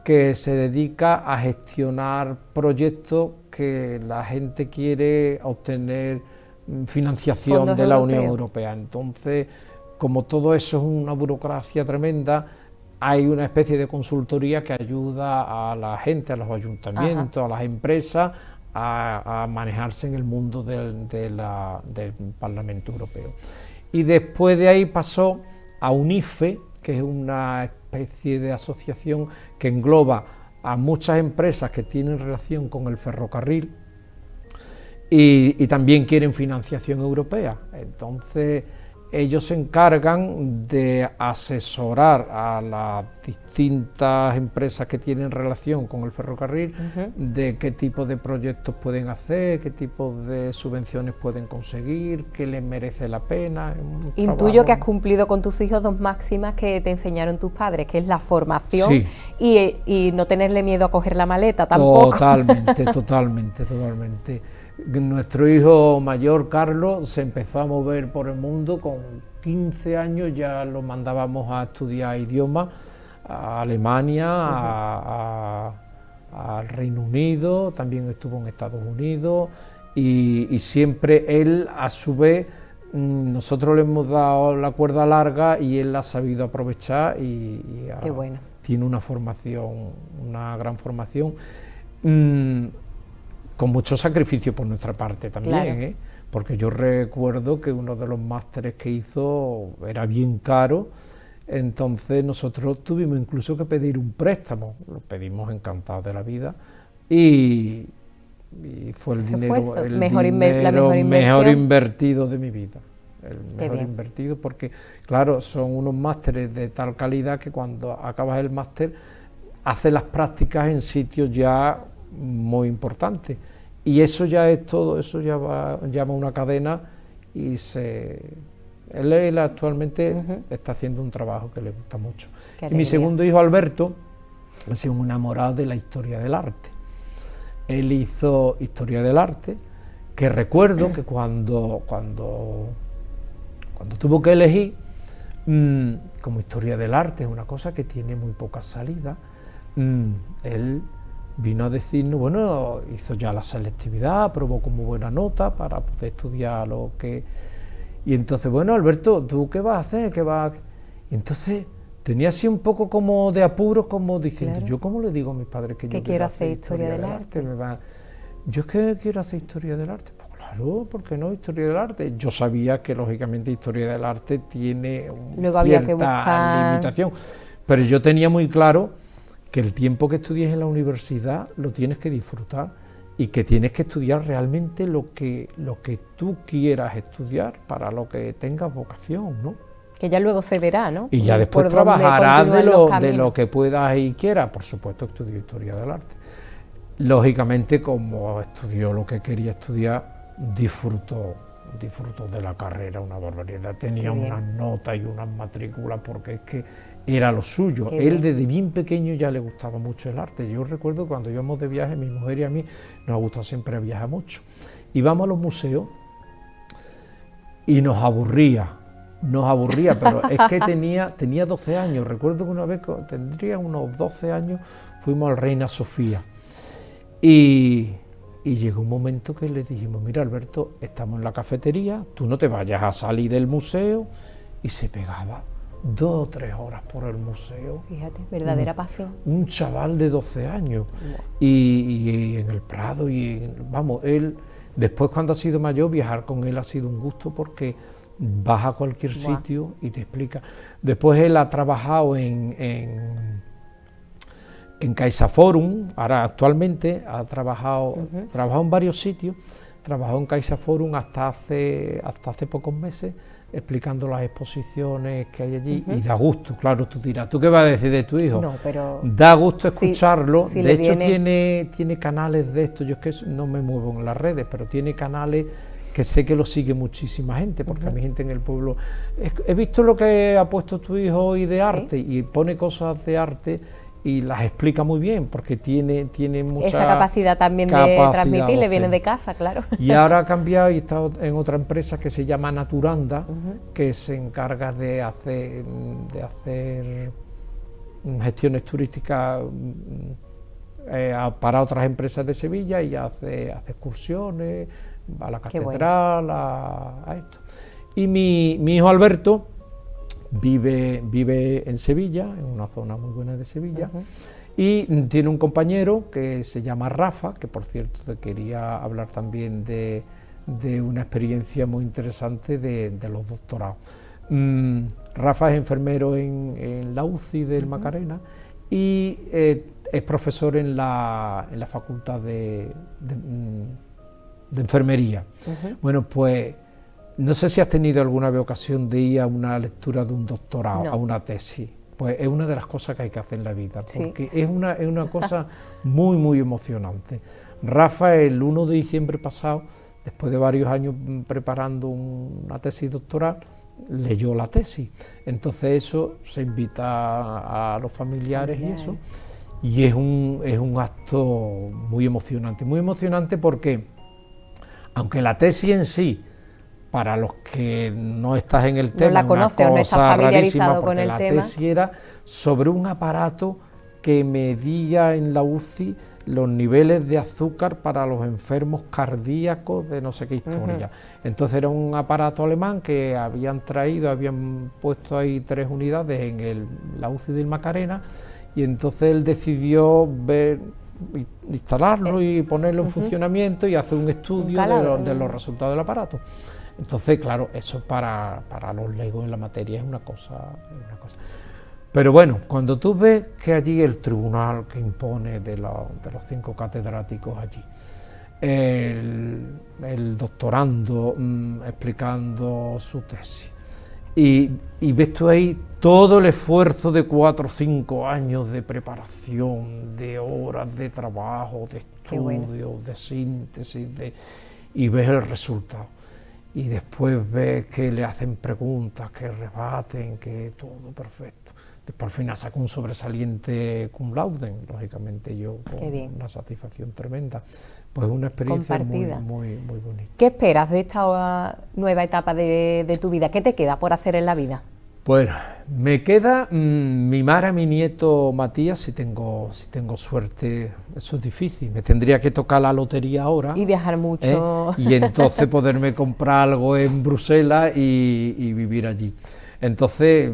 que se dedica a gestionar proyectos que la gente quiere obtener financiación de la Unión Europea. Entonces, como todo eso es una burocracia tremenda, hay una especie de consultoría que ayuda a la gente, a los ayuntamientos, a las empresas, a manejarse en el mundo del Parlamento Europeo. Y después de ahí pasó a UNIFE, que es una especie de asociación que engloba a muchas empresas que tienen relación con el ferrocarril y también quieren financiación europea. Entonces ellos se encargan de asesorar a las distintas empresas que tienen relación con el ferrocarril de qué tipo de proyectos pueden hacer, qué tipo de subvenciones pueden conseguir, qué les merece la pena. Intuyo que has cumplido con tus hijos 2 máximas que te enseñaron tus padres, que es la formación y no tenerle miedo a coger la maleta tampoco. Totalmente. Nuestro hijo mayor, Carlos, se empezó a mover por el mundo. Con 15 años ya lo mandábamos a estudiar idiomas a Alemania, al Reino Unido, también estuvo en Estados Unidos, y siempre él, a su vez, nosotros le hemos dado la cuerda larga y él la ha sabido aprovechar y Qué bueno. Tiene una formación, una gran formación, con mucho sacrificio por nuestra parte también, porque yo recuerdo que uno de los másteres que hizo era bien caro, entonces nosotros tuvimos incluso que pedir un préstamo, lo pedimos encantados de la vida, y fue el dinero, mejor invertido de mi vida, el mejor invertido, porque claro, son unos másteres de tal calidad que cuando acabas el máster haces las prácticas en sitios ya muy importante, y eso ya es todo, eso ya llama una cadena, y él actualmente está haciendo un trabajo que le gusta mucho. Y mi segundo hijo, Alberto, ha sido un enamorado de la historia del arte. Él hizo historia del arte, que recuerdo que cuando tuvo que elegir, como historia del arte es una cosa que tiene muy poca salida, él vino a decirnos, bueno, hizo ya la selectividad, aprobó como buena nota para poder estudiar lo que... Y entonces, bueno, Alberto, ¿tú qué vas a hacer? Y entonces tenía así un poco como de apuros, como diciendo, ¿yo cómo le digo a mis padres que yo quiero hacer historia del arte? Yo es que quiero hacer historia del arte. Pues claro, ¿por qué no historia del arte? Yo sabía que lógicamente historia del arte tiene cierta limitación, pero yo tenía muy claro que el tiempo que estudies en la universidad lo tienes que disfrutar y que tienes que estudiar realmente lo que tú quieras estudiar, para lo que tengas vocación, ¿no? Que ya luego se verá, ¿no? Y ya después trabajarás de lo que puedas y quieras. Por supuesto, estudió historia del arte. Lógicamente, como estudió lo que quería estudiar, disfrutó de la carrera una barbaridad. Tenía unas notas y unas matrículas, porque es que era lo suyo. Él desde bien pequeño ya le gustaba mucho el arte. Yo recuerdo cuando íbamos de viaje, mi mujer y a mí nos ha gustado siempre viajar mucho. Íbamos a los museos y nos aburría, pero es que tenía 12 años. Recuerdo que una vez, tendría unos 12 años, fuimos al Reina Sofía. Y llegó un momento que le dijimos, mira, Alberto, estamos en la cafetería, tú no te vayas a salir del museo, y se pegaba 2 o 3 horas por el museo. Fíjate, verdadera pasión. Un chaval de 12 años. Wow. Y en el Prado, vamos, él, después cuando ha sido mayor, viajar con él ha sido un gusto porque vas a cualquier sitio y te explica. Después él ha trabajado en CaixaForum, ahora actualmente ha trabajado en varios sitios, trabajó en CaixaForum hasta hace pocos meses, explicando las exposiciones que hay allí, y da gusto, claro, tú dirás, ¿tú qué vas a decir de tu hijo? No, pero da gusto escucharlo, si de hecho viene... tiene canales de esto, yo es que no me muevo en las redes, pero tiene canales que sé que lo sigue muchísima gente, porque a mi gente en el pueblo, he visto lo que ha puesto tu hijo hoy de arte, y pone cosas de arte, y las explica muy bien, porque tiene mucha esa capacidad también de transmitir, le viene de casa, claro. Y ahora ha cambiado y está en otra empresa que se llama Naturanda, que se encarga de hacer gestiones turísticas para otras empresas de Sevilla, y hace excursiones a la catedral, bueno, a esto. Y mi hijo Alberto vive en Sevilla, en una zona muy buena de Sevilla, y tiene un compañero que se llama Rafa, que por cierto te quería hablar también de una experiencia muy interesante de los doctorados. Rafa es enfermero en la UCI del Macarena, y es profesor en la Facultad de Enfermería. Bueno, pues no sé si has tenido alguna vez ocasión de ir a una lectura de un doctorado, a una tesis. Pues es una de las cosas que hay que hacer en la vida, porque es una cosa muy, muy emocionante. Rafa, el 1 de diciembre pasado, después de varios años preparando una tesis doctoral, leyó la tesis. Entonces eso se invita a los familiares y eso, y es un acto muy emocionante porque, aunque la tesis en sí, para los que no estás en el tema, no la conoces, no estás familiarizado con el tema, la tesis era sobre un aparato que medía en la UCI los niveles de azúcar para los enfermos cardíacos de no sé qué historia. Entonces era un aparato alemán que habían puesto ahí 3 unidades en la UCI del Macarena, y entonces él decidió instalarlo y ponerlo en funcionamiento y hacer un estudio de los resultados del aparato. Entonces, claro, eso para los legos en la materia es una cosa. Pero bueno, cuando tú ves que allí el tribunal que impone de los 5 catedráticos allí, el doctorando explicando su tesis, y ves tú ahí todo el esfuerzo de 4 o 5 años de preparación, de horas de trabajo, de estudio, de síntesis, y ves el resultado. Y después ves que le hacen preguntas, que rebaten, que todo perfecto. Después al final saca un sobresaliente cum laude, lógicamente yo con una satisfacción tremenda. Pues una experiencia muy bonita. ¿Qué esperas de esta nueva etapa de tu vida? ¿Qué te queda por hacer en la vida? Bueno, me queda mimar a mi nieto Matías, si tengo suerte. Eso es difícil, me tendría que tocar la lotería ahora. Y viajar mucho. Y entonces poderme comprar algo en Bruselas y vivir allí. Entonces,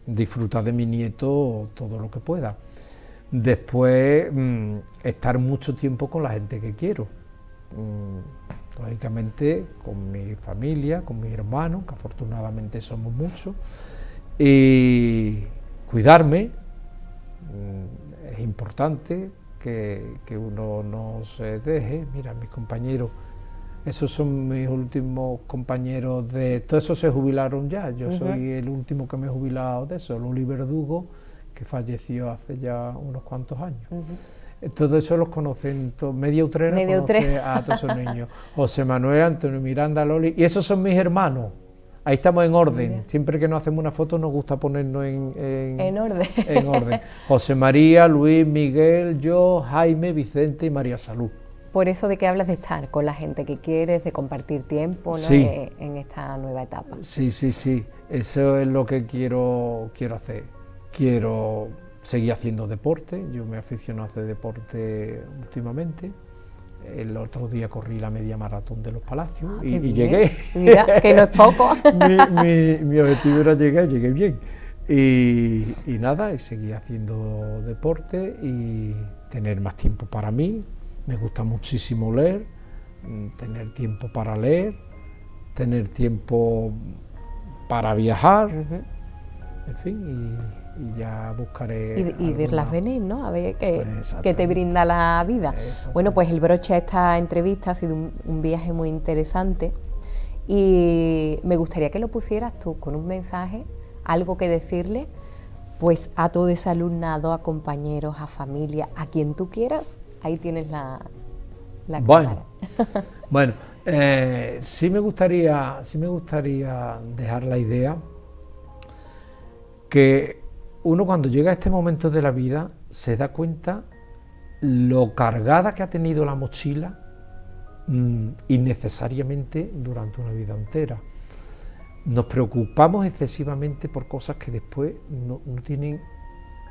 disfrutar de mi nieto todo lo que pueda. Después, estar mucho tiempo con la gente que quiero. Lógicamente, con mi familia, con mis hermanos, que afortunadamente somos muchos. Y cuidarme, es importante que uno no se deje. Mira, mis compañeros, esos son mis últimos compañeros todos esos se jubilaron ya, yo soy el último que me he jubilado de eso, Luli Verdugo, que falleció hace ya unos cuantos años. Todo eso los conocen, media utrera conoce a todos esos niños, José Manuel, Antonio Miranda, Loli, y esos son mis hermanos. Ahí estamos en orden. Siempre que nos hacemos una foto nos gusta ponernos en orden. José María, Luis, Miguel, yo, Jaime, Vicente y María Salud. Por eso de que hablas de estar con la gente que quieres, de compartir tiempo, ¿no? Sí. En esta nueva etapa. Sí. Eso es lo que quiero hacer. Quiero seguir haciendo deporte. Yo me aficiono a hacer deporte últimamente. El otro día corrí la media maratón de los Palacios y llegué. Mira, que no es poco. mi objetivo era llegar, llegué bien. Y nada, y seguir haciendo deporte y tener más tiempo para mí. Me gusta muchísimo leer, tener tiempo para leer, tener tiempo para viajar, en fin, y ya buscaré... Y verlas venir, ¿no? A ver qué te brinda la vida. Bueno, pues el broche de esta entrevista ha sido un viaje muy interesante y me gustaría que lo pusieras tú con un mensaje, algo que decirle, pues a todo ese alumnado, a compañeros, a familia, a quien tú quieras, ahí tienes la cámara. Bueno, sí me gustaría dejar la idea que uno cuando llega a este momento de la vida se da cuenta lo cargada que ha tenido la mochila innecesariamente durante una vida entera. Nos preocupamos excesivamente por cosas que después no tienen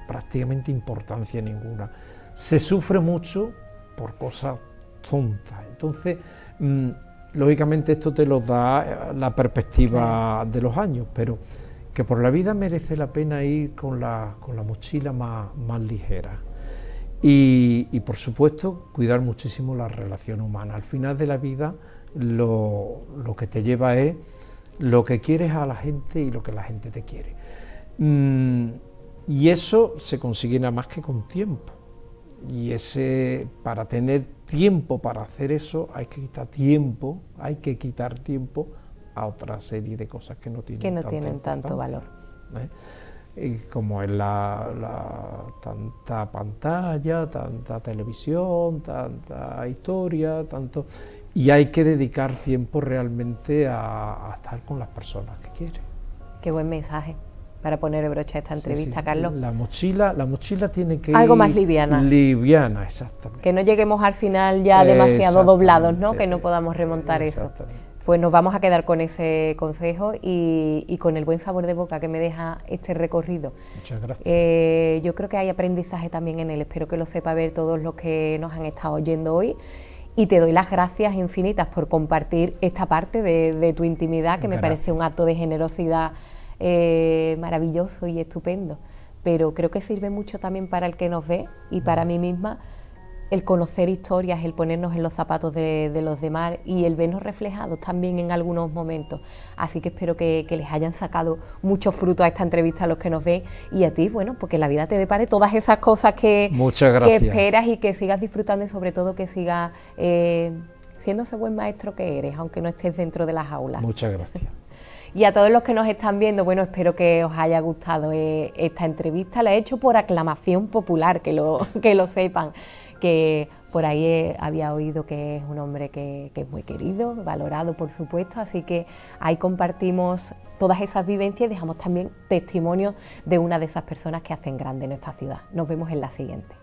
prácticamente importancia ninguna. Se sufre mucho por cosas tontas. Entonces, lógicamente esto te lo da la perspectiva de los años, pero que por la vida merece la pena ir con la mochila más ligera. Y por supuesto, cuidar muchísimo la relación humana. Al final de la vida, lo que te lleva es lo que quieres a la gente y lo que la gente te quiere. Y eso se consigue nada más que con tiempo. Y para tener tiempo para hacer eso hay que quitar tiempo a otra serie de cosas que no tienen tanto valor. Y como es tanta pantalla, tanta televisión, tanta historia, y hay que dedicar tiempo realmente a estar con las personas que quieren. Qué buen mensaje para poner el broche a esta entrevista, Carlos. La mochila tiene que algo ir más liviana. Liviana, exactamente. Que no lleguemos al final ya demasiado doblados, ¿no? Que no podamos remontar eso. Pues nos vamos a quedar con ese consejo y con el buen sabor de boca que me deja este recorrido. Muchas gracias. Yo creo que hay aprendizaje también en él, espero que lo sepa ver todos los que nos han estado oyendo hoy. Y te doy las gracias infinitas por compartir esta parte de tu intimidad, que me parece un acto de generosidad maravilloso y estupendo. Pero creo que sirve mucho también para el que nos ve y para mí misma, el conocer historias, el ponernos en los zapatos de los demás y el vernos reflejados también en algunos momentos. Así que espero que les hayan sacado mucho fruto a esta entrevista a los que nos ven, y a ti, bueno, porque la vida te depare todas esas cosas que esperas y que sigas disfrutando, y sobre todo que sigas siendo ese buen maestro que eres, aunque no estés dentro de las aulas. Muchas gracias. Y a todos los que nos están viendo, bueno, espero que os haya gustado esta entrevista. La he hecho por aclamación popular, que lo sepan, que por ahí había oído que es un hombre que es muy querido, valorado, por supuesto, así que ahí compartimos todas esas vivencias y dejamos también testimonio de una de esas personas que hacen grande nuestra ciudad. Nos vemos en la siguiente.